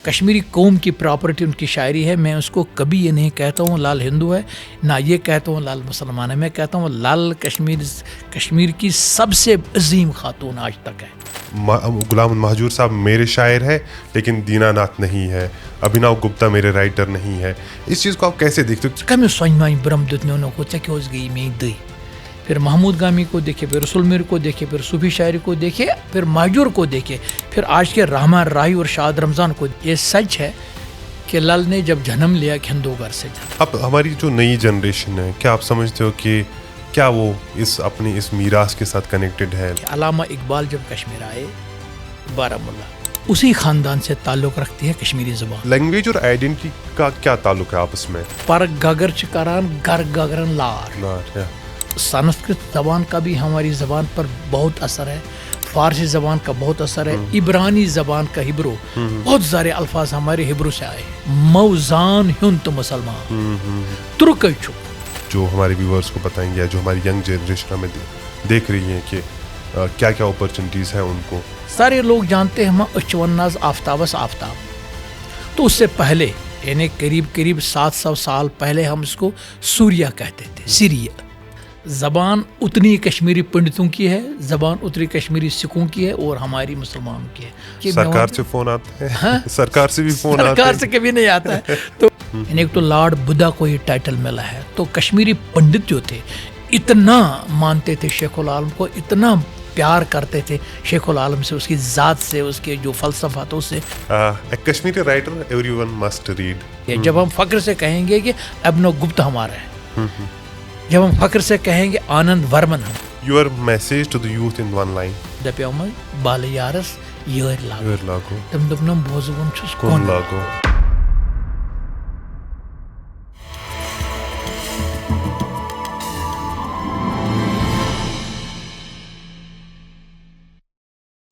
کشمیری قوم کی پراپرٹی ان کی شاعری ہے. میں اس کو کبھی یہ نہیں کہتا ہوں لال ہندو ہے، نہ یہ کہتا ہوں لال مسلمان ہے. میں کہتا ہوں لال کشمیر کی سب سے عظیم خاتون آج تک ہے. غلام مہجور صاحب میرے شاعر ہے لیکن دینا ناتھ نہیں ہے. ابھیناو گپتا میرے رائٹر نہیں ہے. اس چیز کو آپ کیسے دیکھتے ہو؟ کمی سوئن برم دتنوں کو ٹھیک گئی میں دئی. پھر محمود گامی کو دیکھے، پھر رسول میر کو دیکھے، پھر صوفی شاعری کو دیکھے، پھر مہجور کو دیکھے، پھر آج کے رحمان راہی اور شاد رمضان کو. یہ سچ ہے کہ لال نے جب جنم لیا ہندو گھر سے. اب ہماری جو نئی جنریشن ہے، کیا آپ سمجھتے ہو کہ کیا وہ اپنی اس میراث کے ساتھ کنیکٹڈ ہے؟ علامہ اقبال جب کشمیر آئے بارہمولہ، اسی خاندان سے تعلق رکھتی ہے کشمیری زبان. لینگویج اور آئیڈینٹی کا کیا تعلق ہے آپس میں؟ پر گگر چکران گر گگرن لار. سنسکرت زبان کا بھی ہماری زبان پر بہت اثر ہے، فارسی زبان کا بہت اثر ہے، عبرانی زبان کا ہبرو، بہت سارے الفاظ ہمارے ہبرو سے آئے. موزان ہن تو مسلمان ترک چھو. جو ہمارے ویورز کو بتائیں گے، جو ہماری ینگ جنریشن ہمیں دیکھ رہی ہیں کہ کیا کیا اپرچونٹیز ہیں ان کو. سارے لوگ جانتے ہیں ہم اچوناز آفتابس آفتاب. تو اس سے پہلے یعنی قریب 700 سال پہلے ہم اس کو سوریا کہتے تھے، سیریا. زبان اتنی کشمیری پنڈتوں کی ہے، زبان اتنی کشمیری سکھوں کی ہے اور ہماری مسلمانوں کی ہے. سرکار سے فون آتا ہے، سرکار سے بھی فون آتا ہے، سرکار سے کبھی نہیں آتا ہے. تو ایک تو لارڈ بدھا کو یہ ٹائٹل ملا ہے. تو کشمیری پنڈت جو تھے اتنا مانتے تھے شیخ العالم کو، اتنا پیار کرتے تھے شیخ العالم سے، اس کی ذات سے، اس کے جو فلسفہ تھا اس سے. Kashmiri writer every one must read. جب ہم فخر سے کہیں گے کہ ابنو گپتا ہمارا ہے، جب ہم فخر سے کہیں گے آنند ورمن ہم. Your message to the youth in one line. دپیوم بال یارس یور لاگو تم دپنم بوزون چھس کون لاگو.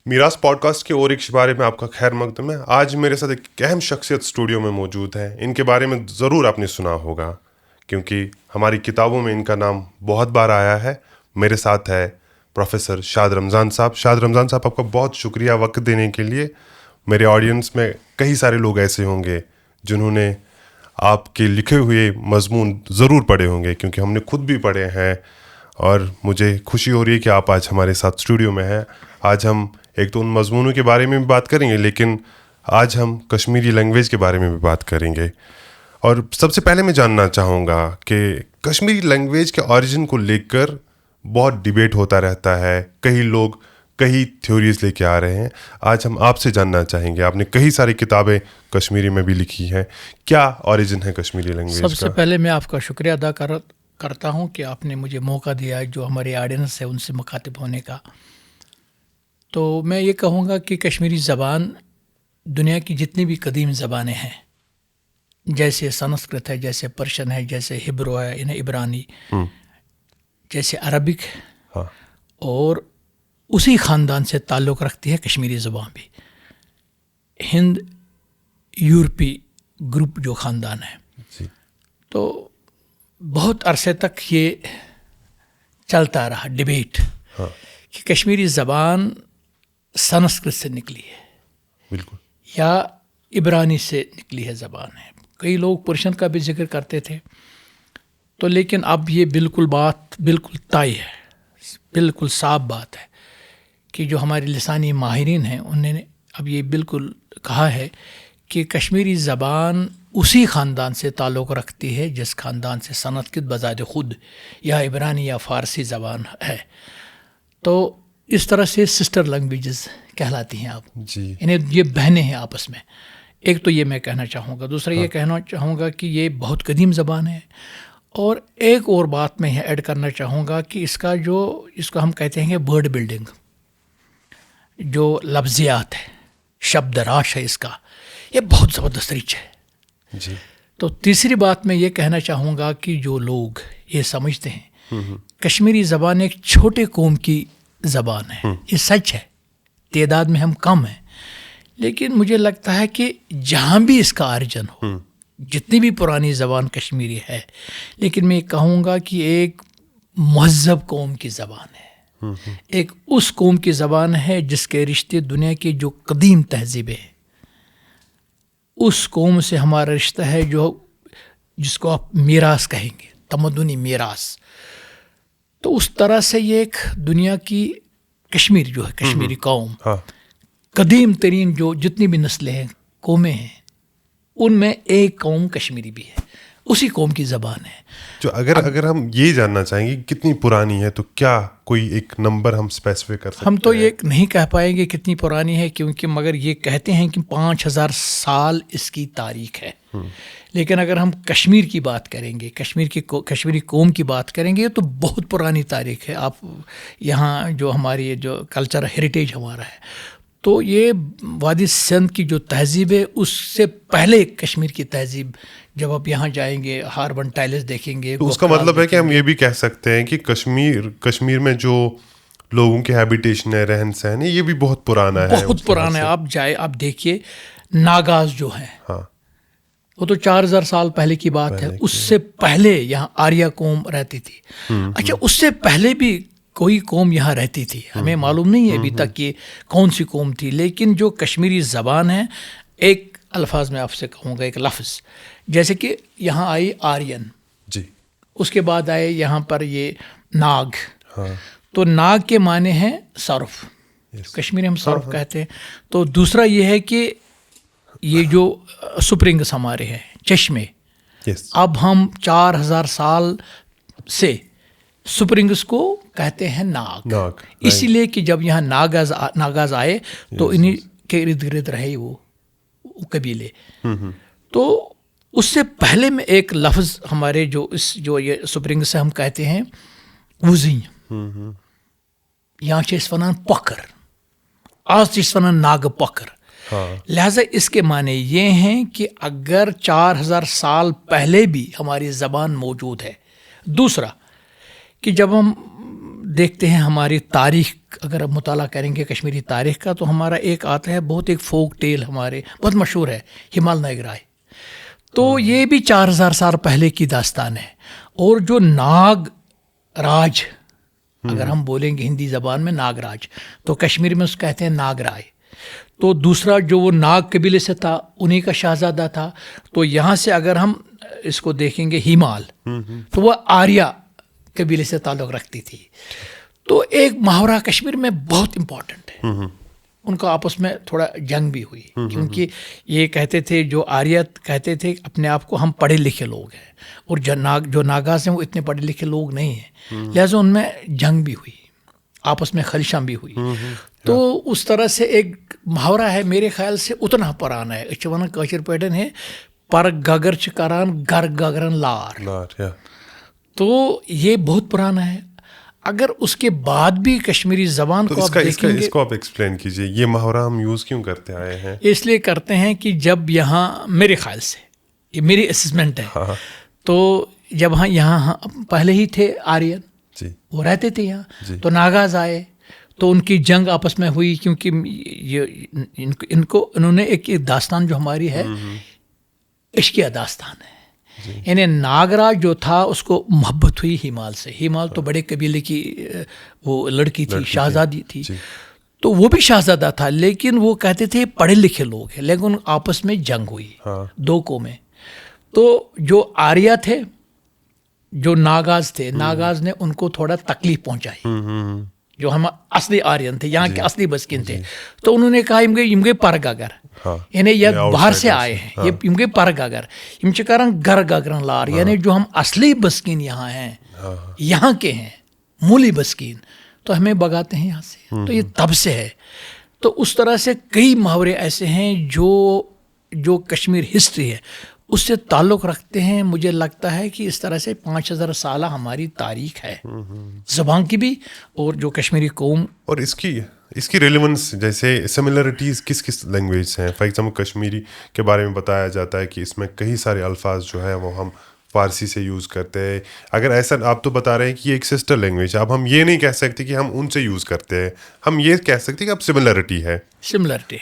میراث پوڈ کاسٹ کے اور ایک شمارے میں آپ کا خیر مقدم ہے. آج میرے ساتھ ایک اہم شخصیت اسٹوڈیو میں موجود ہے. ان کے بارے میں ضرور آپ نے سنا ہوگا کیونکہ ہماری کتابوں میں ان کا نام بہت بار آیا ہے. میرے ساتھ ہے پروفیسر شاد رمضان صاحب. شاد رمضان صاحب، آپ کا بہت شکریہ وقت دینے کے لیے. میرے آڈینس میں کئی سارے لوگ ایسے ہوں گے جنہوں نے آپ کے لکھے ہوئے مضمون ضرور پڑھے ہوں گے، کیونکہ ہم نے خود بھی پڑھے ہیں. اور مجھے خوشی ہو رہی ہے کہ آپ آج ہمارے ساتھ اسٹوڈیو میں ہیں. آج ہم ایک تو ان مضمونوں کے بارے میں بھی بات کریں گے، لیکن آج ہم کشمیری لینگویج کے بارے میں بھی بات کریں گے. اور سب سے پہلے میں جاننا چاہوں گا کہ کشمیری لینگویج کے اوریجن کو لے کر بہت ڈیبیٹ ہوتا رہتا ہے. کئی لوگ کئی تھیوریز لے کے آ رہے ہیں. آج ہم آپ سے جاننا چاہیں گے، آپ نے کئی ساری کتابیں کشمیری میں بھی لکھی ہیں، کیا اوریجن ہے کشمیری لینگویج کا؟ سب سے پہلے میں آپ کا شکریہ ادا کرتا ہوں کہ آپ نے مجھے موقع دیا جو ہمارے آڈینس ہے ان سے مخاطب ہونے کا. تو میں یہ کہوں گا کہ کشمیری زبان دنیا کی جتنی بھی قدیم زبانیں ہیں، جیسے سنسکرت ہے، جیسے پرشین ہے، جیسے ہبرو ہے یعنی عبرانی، جیسے عربک، اور اسی خاندان سے تعلق رکھتی ہے کشمیری زبان بھی. ہند یورپی گروپ جو خاندان ہے، تو بہت عرصے تک یہ چلتا رہا ڈیبیٹ کہ کشمیری زبان سنسکرت سے نکلی ہے، بالکل، یا عبرانی سے نکلی ہے زبان ہے. کئی لوگ پرشین کا بھی ذکر کرتے تھے. تو لیکن اب یہ بات بالکل طے ہے، بالکل صاف بات ہے کہ جو ہمارے لسانی ماہرین ہیں انہوں نے اب یہ بالکل کہا ہے کہ کشمیری زبان اسی خاندان سے تعلق رکھتی ہے جس خاندان سے سنسکرت بذات خود یا عبرانی یا فارسی زبان ہے. تو اس طرح سے سسٹر لینگویجز کہلاتی ہیں آپ جی، یعنی یہ بہنیں ہیں آپس میں. ایک تو یہ میں کہنا چاہوں گا. دوسرا یہ کہنا چاہوں گا کہ یہ بہت قدیم زبان ہے. اور ایک اور بات میں ایڈ کرنا چاہوں گا کہ اس کو ہم کہتے ہیں ورڈ بلڈنگ، جو لفظیات ہے، شبد راش ہے، اس کا یہ بہت زبردست ریچ ہے. جی. تو تیسری بات میں یہ کہنا چاہوں گا کہ جو لوگ یہ سمجھتے ہیں کشمیری زبان ایک چھوٹے قوم کی زبان ہے، یہ سچ ہے. تعداد میں ہم کم ہیں، لیکن مجھے لگتا ہے کہ جہاں بھی اس کا آریجن ہو، جتنی بھی پرانی زبان کشمیری ہے، لیکن میں کہوں گا کہ ایک مہذب قوم کی زبان ہے، ایک اس قوم کی زبان ہے جس کے رشتے دنیا کی جو قدیم تہذیبیں ہیں اس قوم سے ہمارا رشتہ ہے جو جس کو آپ میراث کہیں گے، تمدنی میراث. تو اس طرح سے یہ ایک دنیا کی کشمیر جو ہے، کشمیری قوم، قدیم ترین جو جتنی بھی نسلیں ہیں، قومیں ہیں، ان میں ایک قوم کشمیری بھی ہے، اسی قوم کی زبان ہے. جو اگر ہم یہ جاننا چاہیں گے کتنی پرانی ہے تو کیا کوئی ایک نمبر ہم اسپیسیفائی کر سکتے ہیں؟ ہم تو یہ نہیں کہہ پائیں گے کتنی پرانی ہے، کیونکہ مگر یہ کہتے ہیں کہ 5000 سال اس کی تاریخ ہے. لیکن اگر ہم کشمیر کی بات کریں گے، کشمیری قوم کی بات کریں گے تو بہت پرانی تاریخ ہے. آپ یہاں جو ہماری جو کلچر ہیریٹیج ہمارا ہے، تو یہ وادی سندھ کی جو تہذیب ہے اس سے پہلے کشمیر کی تہذیب، جب آپ یہاں جائیں گے ہاربن ٹائلز دیکھیں گے، تو اس کا مطلب ہے کہ ہم یہ بھی کہہ سکتے ہیں کہ کشمیر میں جو لوگوں کے ہیبیٹیشن ہے، رہن سہن ہے، یہ بھی بہت پرانا ہے. بہت پرانا ہے. آپ دیکھیے ناگاز جو ہیں، ہاں، وہ تو 4000 سال پہلے کی بات ہے. اس سے پہلے یہاں آریہ قوم رہتی تھی. اچھا، اس سے پہلے بھی کوئی قوم یہاں رہتی تھی، ہمیں معلوم نہیں ہے ابھی تک کہ کون سی قوم تھی. لیکن جو کشمیری زبان ہے، ایک الفاظ میں آپ سے کہوں گا، ایک لفظ، جیسے کہ یہاں آئی آرین، جی، اس کے بعد آئے یہاں پر یہ ناگ. تو ناگ کے معنی ہیں صرف، کشمیری ہم صرف کہتے ہیں. تو دوسرا یہ ہے کہ یہ جو سپرنگس ہمارے ہیں، چشمے، اب ہم 4000 سال سے سپرنگس کو کہتے ہیں ناگ. اسی لیے کہ جب یہاں ناگاز آئے تو انہی کے ارد گرد رہے وہ قبیلے. تو اس سے پہلے میں ایک لفظ ہمارے جو یہ سپرنگس سے ہم کہتے ہیں وزیں، یہاں چیز ونان پکر، آج چیز ونان ناگ پکر. لہذا اس کے معنی یہ ہیں کہ اگر 4000 سال پہلے بھی ہماری زبان موجود ہے. دوسرا کہ جب ہم دیکھتے ہیں ہماری تاریخ، اگر ہم مطالعہ کریں گے کشمیری تاریخ کا، تو ہمارا ایک آتا ہے بہت، ایک فوک ٹیل ہمارے بہت مشہور ہے، ہمال نائگ رائے. تو یہ بھی 4000 سال پہلے کی داستان ہے. اور جو ناگ راج، اگر ہم بولیں گے ہندی زبان میں ناگ راج، تو کشمیری میں اس کو کہتے ہیں ناگ رائے. تو دوسرا جو وہ ناگ قبیلے سے تھا، انہی کا شہزادہ تھا. تو یہاں سے اگر ہم اس کو دیکھیں گے ہیمال، تو وہ آریہ قبیلے سے تعلق رکھتی تھی. تو ایک محاورہ کشمیر میں بہت امپورٹنٹ ہے. ان کا آپس میں تھوڑا جنگ بھی ہوئی، کیونکہ یہ کہتے تھے، جو آریت کہتے تھے اپنے آپ کو ہم پڑھے لکھے لوگ ہیں، اور جو ناگاز ہیں وہ اتنے پڑھے لکھے لوگ نہیں ہیں. لہٰذا ان میں جنگ بھی ہوئی، آپس میں خلشاں بھی ہوئی. تو اس طرح سے ایک محاورہ ہے، میرے خیال سے اتنا پرانا ہے. اس ونان کاشر پٲٹھۍ ہے پر گگر چھ کران گر گگرن لار. تو یہ بہت پرانا ہے. اگر اس کے بعد بھی کشمیری زبان کو آپ دیکھیں گے، اس کو آپ ایکسپلین کیجئے، یہ محاورہ ہم یوز کیوں کرتے آئے ہیں؟ اس لیے کرتے ہیں کہ جب یہاں، میرے خیال سے یہ میری اسسمنٹ ہے، تو جب یہاں پہلے ہی تھے آرین، وہ رہتے تھے یہاں، تو ناگاز آئے تو ان کی جنگ آپس میں ہوئی، کیونکہ یہ انہوں نے ایک داستان جو ہماری ہے عشقیہ داستان ہے. یعنی ناگراج جو تھا اس کو محبت ہوئی ہیمال سے. ہیمال تو بڑے قبیلے کی وہ لڑکی تھی، شہزادی تھی. تو وہ بھی شہزادہ تھا، لیکن وہ کہتے تھے پڑھے لکھے لوگ ہیں، لیکن آپس میں جنگ ہوئی دو قومیں. تو جو آریہ تھے، جو ناگاز تھے، ناگاز نے ان کو تھوڑا تکلیف پہنچائی، جو ہم اصلی آرین تھے، یہاں کے اصلی بسکن تھے. تو انہوں نے کہا یم گئی پر گگر، یعنی یہ باہر سے آئے ہیں، یم گئی پر گگر، یم چھ کران گر گگرن لار. یعنی جو ہم اصلی بسکین یہاں ہیں، یہاں کے ہیں، مولی بسکین، تو ہمیں بگاتے ہیں یہاں سے. تو یہ تب سے ہے. تو اس طرح سے کئی محاورے ایسے ہیں جو کشمیر ہسٹری ہے اس سے تعلق رکھتے ہیں. مجھے لگتا ہے کہ اس طرح سے 5000 سالہ ہماری تاریخ ہے، زبان کی بھی اور جو کشمیری قوم. اور اس کی ریلیونس، جیسے سملرٹیز کس لینگویج سے ہیں. فار ایگزامپل کشمیری کے بارے میں بتایا جاتا ہے کہ اس میں کئی سارے الفاظ جو ہیں وہ ہم فارسی سے یوز کرتے ہیں. اگر ایسا آپ تو بتا رہے ہیں کہ یہ ایک سسٹر لینگویج ہے، اب ہم یہ نہیں کہہ سکتے کہ ہم ان سے یوز کرتے ہیں، ہم یہ کہہ سکتے کہ اب سملرٹی ہے.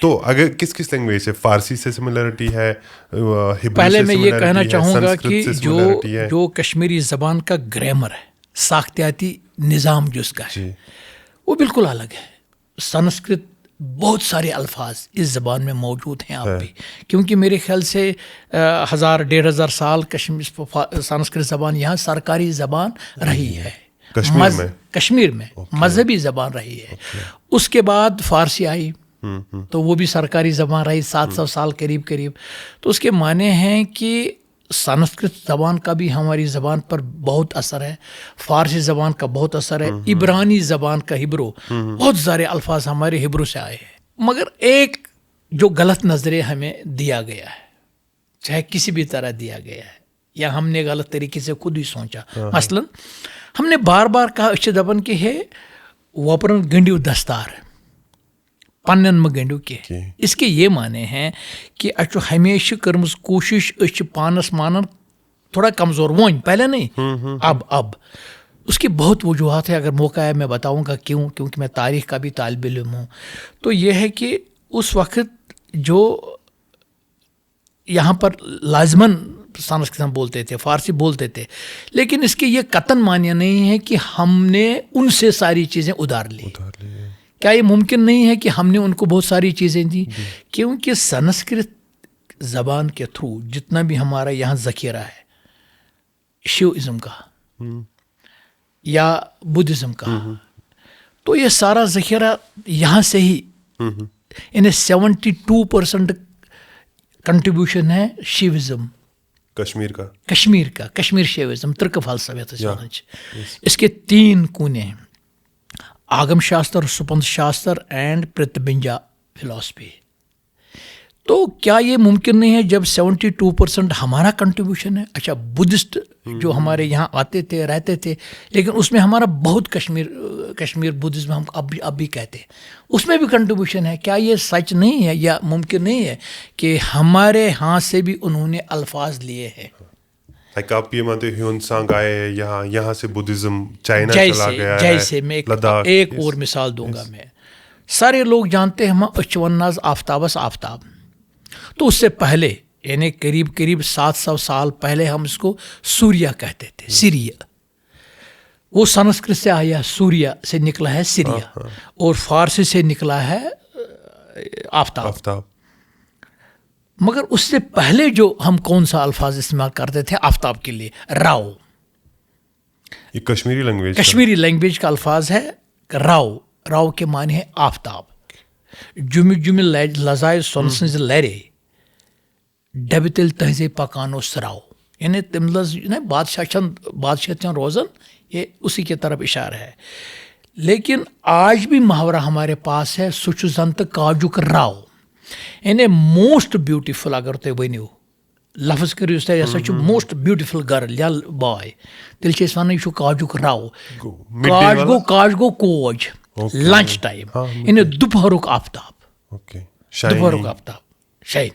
تو اگر کس لینگویج سے، فارسی سے سملرٹی ہے، پہلے میں یہ کہنا چاہوں گا کہ جو کشمیری زبان کا گرامر ہے، ساختیاتی نظام جو اس کا ہے، وہ بالکل الگ ہے. سنسکرت بہت سارے الفاظ اس زبان میں موجود ہیں اب بھی، کیونکہ میرے خیال سے 1000-1500 سال سنسکرت زبان یہاں سرکاری زبان رہی ہے کشمیر میں مذہبی زبان رہی ہے. اس کے بعد فارسی آئی تو وہ بھی سرکاری زبان رہی 700 سال قریب. تو اس کے معنی ہیں کہ سنسکرت زبان کا بھی ہماری زبان پر بہت اثر ہے، فارسی زبان کا بہت اثر ہے، عبرانی زبان کا ہبرو، بہت سارے الفاظ ہمارے ہبرو سے آئے ہیں. مگر ایک جو غلط نظریہ ہمیں دیا گیا ہے، چاہے کسی بھی طرح دیا گیا ہے یا ہم نے غلط طریقے سے خود ہی سوچا. مثلا ہم نے بار بار کہا اچھے دبن کے ہے وپرن گنڈیو دستار پنن میں گنڈیو کے. اس کے یہ معنی ہیں کہ اچھو ہمیشہ کرمز کوشش اچھ پانس مانن تھوڑا کمزور وون پہلے نہیں اب اس کی بہت وجوہات ہیں. اگر موقع ہے میں بتاؤں گا کیوں، کیونکہ میں تاریخ کا بھی طالب علم ہوں. تو یہ ہے کہ اس وقت جو یہاں پر لازماً سنسکرت ہم بولتے تھے، فارسی بولتے تھے، لیکن اس کے یہ قطعاً معنی نہیں ہے کہ ہم نے ان سے ساری چیزیں ادھار لی. کیا یہ ممکن نہیں ہے کہ ہم نے ان کو بہت ساری چیزیں دی؟ کیونکہ سنسکرت زبان کے تھرو جتنا بھی ہمارا یہاں ذخیرہ ہے شیوازم کا یا بدھزم کا، تو یہ سارا ذخیرہ یہاں سے ہی انہیں 72% کنٹریبیوشن ہے شیوازم کشمیر کا کشمیر شیوازم ترک فلسفہ. اس کے 3 کونے ہیں: آگم شاستر، سپند شاستر اینڈ پرتبنجا فلاسفی. تو کیا یہ ممکن نہیں ہے جب 72% ہمارا کنٹریبیوشن ہے؟ اچھا بدھسٹ جو ہمارے یہاں آتے تھے رہتے تھے، لیکن اس میں ہمارا بہت کشمیر بدھزم ہم اب بھی کہتے ہیں، اس میں بھی کنٹریبیوشن ہے. کیا یہ سچ نہیں ہے یا ممکن نہیں ہے کہ ہمارے ہاں سے بھی انہوں نے الفاظ لیے ہیں؟ آپ یہ مانتے ہیون سانگ آئے یہاں سے بدھزم چائنا چلا گیا ہے. جیسے میں ایک اور مثال دوں گا. میں سارے لوگ جانتے ہیں ہم اچوناز آفتابس آفتاب، تو اس سے پہلے یعنی قریب 700 سال پہلے ہم اس کو سوریا کہتے تھے. سیریا وہ سنسکرت سے آیا، سوریا سے نکلا ہے سیریا، اور فارسی سے نکلا ہے آفتاب. مگر اس سے پہلے جو ہم کون سا الفاظ استعمال کرتے تھے آفتاب کے لیے؟ راؤ. یہ کشمیری لینگویج کا الفاظ ہے راؤ کے معنی ہے آفتاب. جم لذائے سن سنز لرے ڈب تل تہذی پکانو سراؤ، یعنی تم لز بادشاہ روزن، یہ اسی کی طرف اشارہ ہے. لیکن آج بھی محاورہ ہمارے پاس ہے سچ زنت کاجک راؤ، یعنی موسٹ بیوٹیفل. اگر تھی ونو لفظ کرو تھی یہ سا موسٹ بیوٹیفل گرل یا بائے، تیل ون یہ کاجک راؤ. کاج گو کوج لنچ ٹائم، یعنی دوپہرک آفتاب شاید.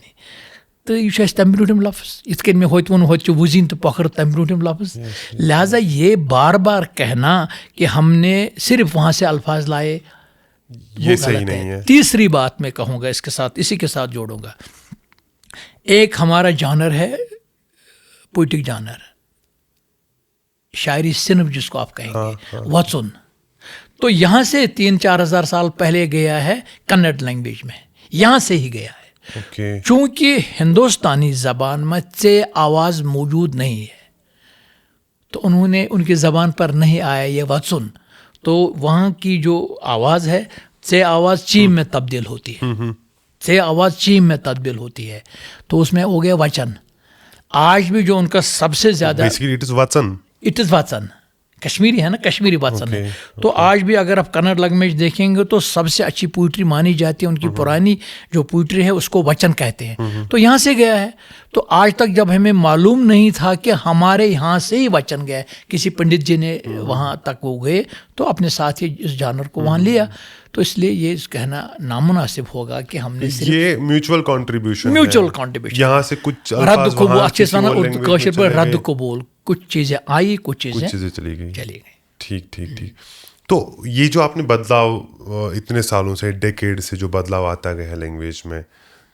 تو یہ تمہ برونٹم لفظ یت کن میں ہوت ون ہوت وزین تو پکھر تمہ برونٹم لفظ. لہٰذا یہ بار بار کہنا کہ ہم نے صرف وہاں سے الفاظ لائے یہ صحیح نہیں ہے. تیسری بات میں کہوں گا اس کے ساتھ، اسی کے ساتھ جوڑوں گا. ایک ہمارا جانر ہے پوئٹک جانر، شاعری صنف جس کو آپ کہیں گے، وچن. تو یہاں سے 3-4 ہزار سال پہلے گیا ہے کنڑ لینگویج میں، یہاں سے ہی گیا ہے. چونکہ ہندوستانی زبان میں څ آواز موجود نہیں ہے تو انہوں نے ان کی زبان پر نہیں آیا یہ وچن. تو وہاں کی جو آواز ہے څ آواز چیم میں تبدیل ہوتی ہے، څ آواز چیم میں تبدیل ہوتی ہے، تو اس میں ہو گیا وچن. آج بھی جو ان کا سب سے زیادہ اٹ از وچن، کشمیری ہے نا، کشمیری وچن ہے. تو آج بھی اگر آپ کنڑ لینگویج دیکھیں گے تو سب سے اچھی پوئٹری مانی جاتی ہے ان کی پرانی جو پوئٹری ہے اس کو وچن کہتے ہیں. تو یہاں سے گیا ہے. تو آج تک جب ہمیں معلوم نہیں تھا کہ ہمارے یہاں سے ہی وچن گیا، کسی پنڈت جی نے وہاں تک وہ گئے تو اپنے ساتھ ہی اس جانور کو وہاں لیا. تو اس لیے یہ کہنا نامناسب ہوگا کہ ہم نے یہ میوچول کنٹریبیوشن یہاں سے کچھ رد قبول رد قبول، کچھ چیزیں آئی کچھ چیزیں چلی گئی. ٹھیک. تو یہ جو آپ نے بدلاؤ اتنے سالوں سے ڈیکیڈ سے جو بدلاؤ آتا گیا ہے لینگویج میں،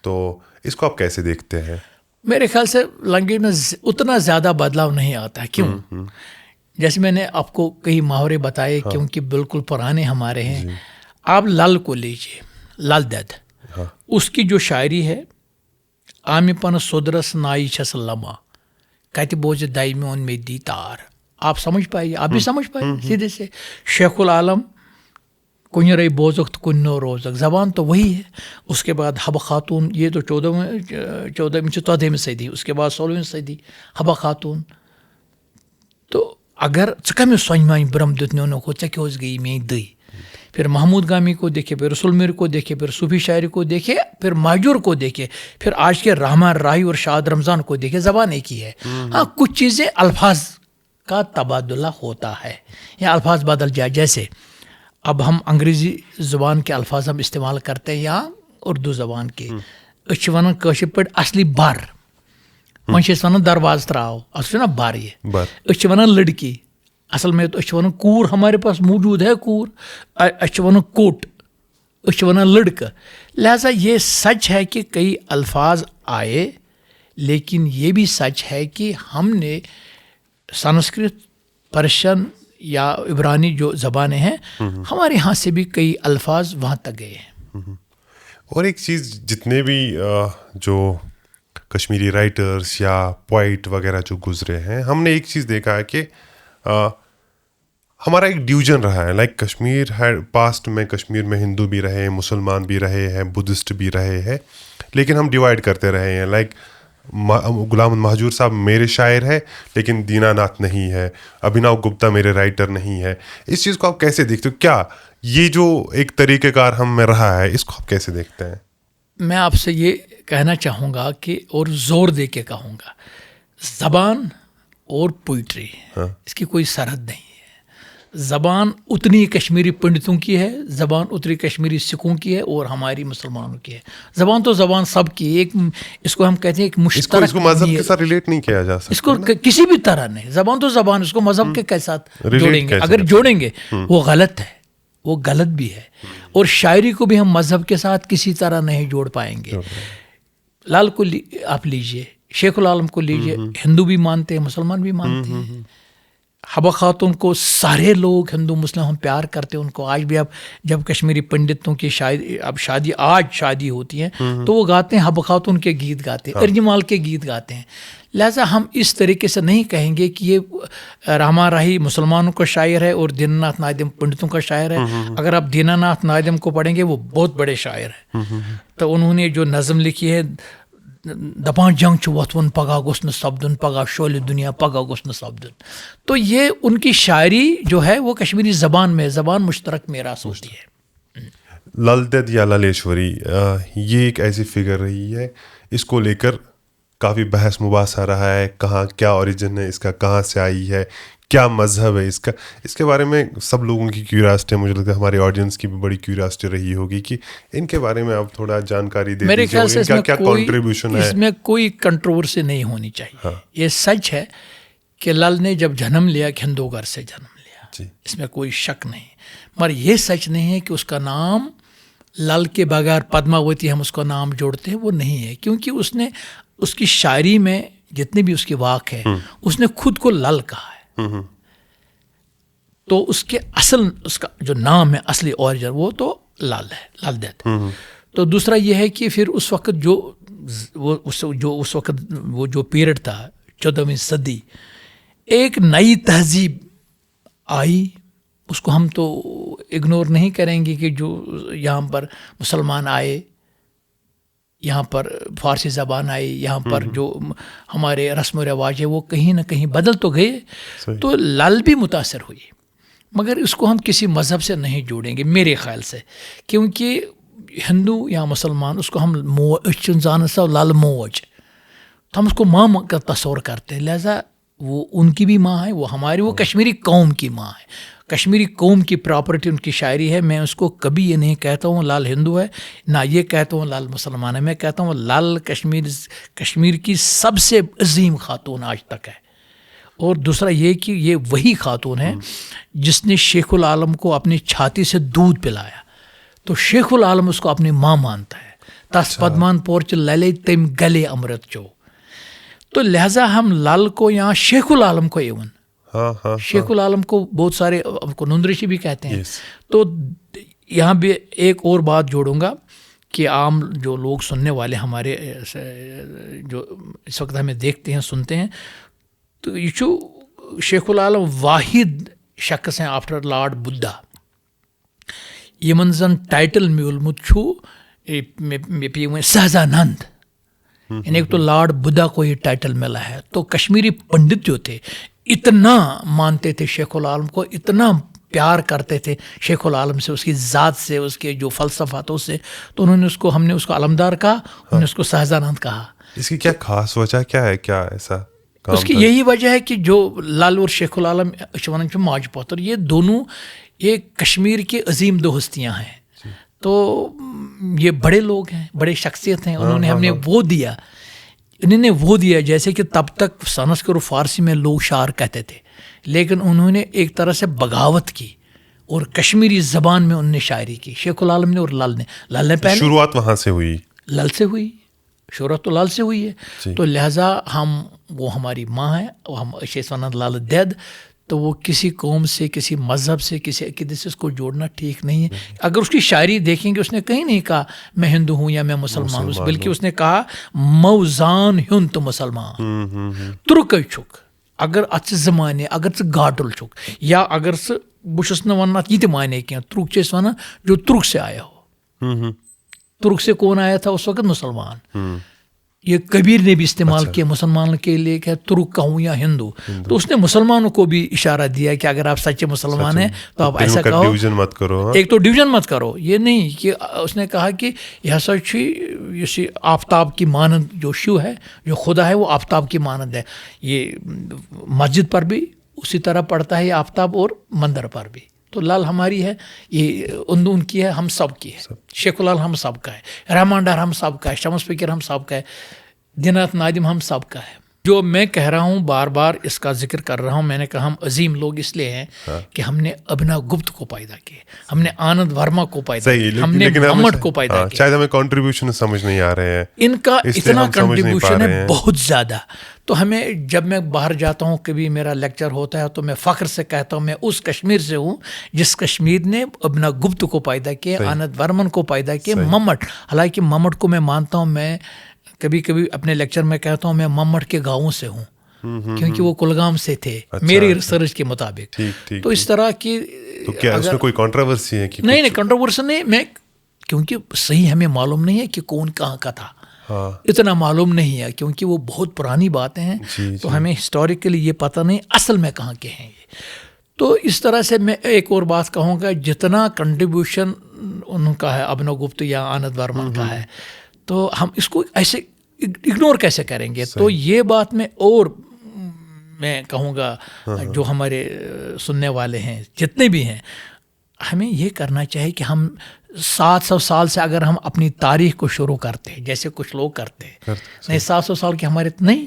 تو اس کو آپ کیسے دیکھتے ہیں؟ میرے خیال سے لینگویج میں اتنا زیادہ بدلاؤ نہیں آتا ہے. کیوں؟ جیسے میں نے آپ کو کئی محاورے بتائے کیونکہ بالکل پرانے ہمارے ہیں. آپ لل کو لیجیے، لل دید اس کی جو شاعری ہے آمہ پن سودرس نائی چھس لما کت بوز دئی میون میں دی تار. آپ سمجھ پائیے, آپ بھی سمجھ پائیے سیدھے سے. شیخ العالم کن رئی بوزک تو کن نو روزک, زبان تو وہی ہے. اس کے بعد حبہ خاتون, یہ تو 14ویں صدی, اس کے بعد 16ویں صدی حبہ خاتون. تو اگر ژٕ کمس سۄنہِ مانہِ برم دیُت نیونکھ ژےٚ کیٛاہ گئی میٛٲنۍ دٕے. پھر محمود گامی کو دیکھے, پھر رسول میر کو دیکھے, پھر صوفی شاعری کو دیکھے, پھر مہجور کو دیکھے, پھر آج کے رحمان راہی اور شاد رمضان کو دیکھے. زبان ایک ہی ہے. ہاں کچھ چیزیں الفاظ کا تبادلہ ہوتا ہے یا الفاظ بدل جائے. جیسے اب ہم انگریزی زبان کے الفاظ ہم استعمال کرتے ہیں یا اردو زبان کے. أسۍ چھِ وَنان کٲشِر پٲٹھۍ اصلی بر, وۄنۍ چھِ أسۍ وَنان دروازٕ ترٛاو, اصل چھُ نا بر یہ. أسۍ چھِ وَنان لڑکی, اصل میں تو أسۍ چھِ وَنان کوٗر, ہمارے پاس موجود ہے کوٗر. أسۍ چھِ وَنان کوٹ, أسۍ چھِ وَنان لڑکہٕ. لہٰذا یہ سچ ہے کہ کئی الفاظ آئے, لیکن یہ بھی سچ ہے کہ ہم نے سنسکرت, پرشین یا عبرانی جو زبانیں ہیں ہمارے یہاں سے بھی کئی الفاظ وہاں تک گئے ہیں. اور ایک چیز, جتنے بھی جو کشمیری رائٹرز یا پوائٹ وغیرہ جو گزرے ہیں, ہم نے ایک چیز دیکھا ہے کہ ہمارا ایک ڈویژن رہا ہے. لائک کشمیر ہے, پاسٹ میں کشمیر میں ہندو بھی رہے, مسلمان بھی رہے ہیں, بدھسٹ بھی رہے ہیں, لیکن ہم ڈیوائڈ کرتے رہے ہیں. لائک غلام مہجور صاحب میرے شاعر ہے لیکن دینا ناتھ نہیں ہے, ابھیناؤ گپتا میرے رائٹر نہیں ہے. اس چیز کو آپ کیسے دیکھتے ہو؟ کیا یہ جو ایک طریقہ کار ہم میں رہا ہے, اس کو آپ کیسے دیکھتے ہیں؟ میں آپ سے یہ کہنا چاہوں گا کہ, اور زور دے کے کہوں گا, زبان اور پوئٹری اس کی کوئی سرحد نہیں ہے. زبان اتنی کشمیری پنڈتوں کی ہے, زبان اتنی کشمیری سکھوں کی ہے اور ہماری مسلمانوں کی ہے. زبان تو زبان سب کی ایک, اس کو ہم کہتے ہیں ایک مشترک. اس کو مذہب کے ساتھ ریلیٹ نہیں کیا جا سکتا, اس کو کسی بھی طرح نہیں. زبان تو زبان, اس کو مذہب کے ساتھ جوڑیں گے, اگر جوڑیں گے وہ غلط ہے, وہ غلط بھی ہے. اور شاعری کو بھی ہم مذہب کے ساتھ کسی طرح نہیں جوڑ پائیں گے. لال کو آپ لیجئے, شیخ العالم کو لیجئے, ہندو بھی مانتے ہیں, مسلمان بھی مانتے ہیں. حبہ خاتون کو سارے لوگ ہندو مسلم ہم پیار کرتے ہیں ان کو. آج بھی اب جب کشمیری پنڈتوں کی اب شادی ہوتی ہیں تو وہ گاتے ہیں, حبہ خاتون کے گیت گاتے ہیں, ارجمال کے گیت گاتے ہیں. لہٰذا ہم اس طریقے سے نہیں کہیں گے کہ یہ رحمان راہی مسلمانوں کا شاعر ہے اور دینہ ناتھ نائدم پنڈتوں کا شاعر ہے. اگر آپ دینہ ناتھ نائدم کو پڑھیں گے وہ بہت بڑے شاعر ہیں. تو انہوں نے جو نظم لکھی ہے, دپان جنگ چھ وتھون پگہ گوٚژھ نہٕ سپدُن, پگہ شولہِ دنیا پگہ گوٚژھ نہٕ سپدُن. تو یہ ان کی شاعری جو ہے وہ کشمیری زبان میں, زبان مشترک میراث ہوتی ہے. لل دید یا للیشوری, یہ ایک ایسی فگر رہی ہے, اس کو لے کر کافی بحث مباحثہ رہا ہے. کہاں کیا اوریجن ہے اس کا, کہاں سے آئی ہے, کیا مذہب ہے اس کا, اس کے بارے میں سب لوگوں کی کیوریاسٹی ہے. مجھے لگتا ہے ہماری آڈینس کی بھی بڑی کیوریاسٹی رہی ہوگی کہ ان کے بارے میں آپ تھوڑا جانکاری دے میرے خیال سے کیا کیا کنٹریبیوشن ہے. اس میں کوئی کنٹروورسی نہیں ہونی چاہیے. یہ سچ ہے کہ لل نے جب جنم لیا ہندو گھر سے جنم لیا, اس میں کوئی شک نہیں. مگر یہ سچ نہیں ہے کہ اس کا نام لل کے بغیر پدماوتی ہم اس کا نام جوڑتے ہیں, وہ نہیں ہے. کیونکہ اس نے اس کی شاعری میں جتنے بھی اس کے واق ہے اس نے خود کو لل کہا ہے. تو اس کے اصل, اس کا جو نام ہے اصلی اوریجن وہ تو لل ہے, لل دید. تو دوسرا یہ ہے کہ پھر اس وقت وہ جو پیریڈ تھا 14ویں صدی, ایک نئی تہذیب آئی, اس کو ہم تو اگنور نہیں کریں گے کہ جو یہاں پر مسلمان آئے, یہاں پر فارسی زبان آئی, یہاں پر جو ہمارے رسم و رواج ہے وہ کہیں نہ کہیں بدل تو گئے. تو لل بھی متاثر ہوئی, مگر اس کو ہم کسی مذہب سے نہیں جوڑیں گے میرے خیال سے. کیونکہ ہندو یا مسلمان اس کو ہم زان سا لل موج, تو ہم اس کو ماں کا تصور کرتے ہیں. لہٰذا وہ ان کی بھی ماں ہے, وہ ہماری, وہ کشمیری قوم کی ماں ہے. کشمیری قوم کی پراپرٹی ان کی شاعری ہے. میں اس کو کبھی یہ نہیں کہتا ہوں لال ہندو ہے, نہ یہ کہتا ہوں لال مسلمان ہے. میں کہتا ہوں لال کشمیر کی سب سے عظیم خاتون آج تک ہے. اور دوسرا یہ کہ یہ وہی خاتون ہے جس نے شیخ العالم کو اپنی چھاتی سے دودھ پلایا. تو شیخ العالم اس کو اپنی ماں مانتا ہے. تس پدمان پورچ للے تم گلے امرت چو. تو لہٰذا ہم لال کو یہاں شیخ العالم کو ایون شیخ العالم کو بہت سارے کو نندریشی بھی کہتے ہیں. تو یہاں بھی ایک اور بات جوڑوں گا کہ عام جو لوگ سننے والے ہمارے جو اس وقت ہمیں دیکھتے ہیں سنتے ہیں تو یہ شیخ العالم واحد شخص ہیں آفٹر لارڈ بدھا یمن زن ٹائٹل میولمت میں پیو سہجانند، یعنی ایک تو لارڈ بدھا کو یہ ٹائٹل ملا ہے. تو کشمیری پنڈت جو تھے اتنا مانتے تھے شیخ العالم کو، اتنا پیار کرتے تھے شیخ العالم سے، اس کی ذات سے، اس کے جو فلسفاتوں سے. تو انہوں نے ہم نے اس کو علمدار کہا، انہوں نے اس کو سہجانند کہا. اس کی کیا خاص وجہ کیا ہے، کیا ایسا اس کی یہی وجہ ہے کہ جو لال اور شیخ العالم ونان ماج پوتر، یہ دونوں یہ کشمیر کے عظیم دو ہستیاں ہیں. تو یہ بڑے لوگ ہیں، بڑے شخصیت ہیں. انہوں نے ہم نے وہ دیا، انہوں نے وہ دیا جیسے کہ تب تک سنسکرت اور فارسی میں لوگ شعر کہتے تھے، لیکن انہوں نے ایک طرح سے بغاوت کی اور کشمیری زبان میں انہوں نے شاعری کی. شیخ العالم نے اور لال نے. لال نے پہلے شروعات وہاں سے ہوئی، لال سے ہوئی، شہرت تو لال سے ہوئی ہے. تو لہٰذا ہم، وہ ہماری ماں ہے، ہم شیخ لال دید، تو وہ کسی قوم سے، کسی مذہب سے، کسی عقیدے سے اس کو جوڑنا ٹھیک نہیں ہے. اگر اس کی شاعری دیکھیں گے، اس نے کہیں نہیں کہا میں ہندو ہوں یا میں مسلمان ہوں، بلکہ اس نے کہا موزان ہن تو مسلمان ترک چھک، اگر ات زمانے اگر گاٹل چھک، یا اگر بس ون ات یہ مانے کی ترک چیز ونان جو ترک سے آیا ہو. ترک سے کون آیا تھا اس وقت؟ مسلمان. یہ کبیر نے بھی استعمال کیا مسلمان کے لیے کہ ترک کہوں یا ہندو. تو اس نے مسلمانوں کو بھی اشارہ دیا کہ اگر آپ سچے مسلمان ہیں تو آپ ایسا کہو، ڈویژن مت کرو. ایک تو ڈویژن مت کرو، یہ نہیں کہ اس نے کہا کہ یہ سا آفتاب کی مانند جو شیو ہے، جو خدا ہے، وہ آفتاب کی مانند ہے. یہ مسجد پر بھی اسی طرح پڑتا ہے یہ آفتاب، اور مندر پر بھی. تو لال ہماری ہے، یہ ان کی ہے، ہم سب کی ہے. شیخ العالم ہم سب کا ہے، رحمان ڈار ہم سب کا ہے، شمس فکر ہم سب کا ہے، دینات نادم ہم سب کا ہے. جو میں کہہ رہا ہوں، بار بار اس کا ذکر کر رہا ہوں، میں نے کہا ہم عظیم لوگ اس لیے ہیں کہ ہم نے ابنا گپت کو پیدا کیے، ہم نے آنند ورما کو پیدا کیا، ہم نے محمد کو پیدا کیا. شاید ہمیں کنٹریبیوشن سمجھ نہیں آ رہے ہیں، ان کا اتنا کنٹریبیوشن ہے بہت زیادہ. تو ہمیں، جب میں باہر جاتا ہوں، کبھی میرا لیکچر ہوتا ہے، تو میں فخر سے کہتا ہوں میں اس کشمیر سے ہوں جس کشمیر نے ابنا گپت کو پیدا کیا، آنند ورمن کو پیدا کیا، ممٹ. حالانکہ ممٹ کو میں مانتا ہوں، میں کبھی کبھی اپنے لیکچر میں کہتا ہوں میں ممٹ کے گاؤں سے ہوں، کیونکہ وہ کلگام سے تھے میری ریسرچ کے مطابق. تو اس طرح کی، تو کیا اس میں کوئی کنٹروورسی ہے؟ نہیں، کنٹروورسی نہیں. میں کیونکہ صحیح ہمیں معلوم نہیں ہے کہ کون کہاں کا تھا، اتنا معلوم نہیں ہے، کیونکہ وہ بہت پرانی باتیں ہیں. تو ہمیں ہسٹوریکلی یہ پتہ نہیں اصل میں کہاں کے ہیں یہ. تو اس طرح سے میں ایک اور بات کہوں گا، جتنا کنٹریبیوشن ان کا ہے، ابنا گپت یا آنند ورمن کا ہے، تو ہم اس کو ایسے اگنور کیسے کریں گے؟ تو یہ بات میں کہوں گا جو ہمارے سننے والے ہیں جتنے بھی ہیں، ہمیں یہ کرنا چاہیے کہ ہم 700 سال سے اگر ہم اپنی تاریخ کو شروع کرتے ہیں جیسے کچھ لوگ کرتے ہیں، نہیں 700 سال کی ہمارے نہیں،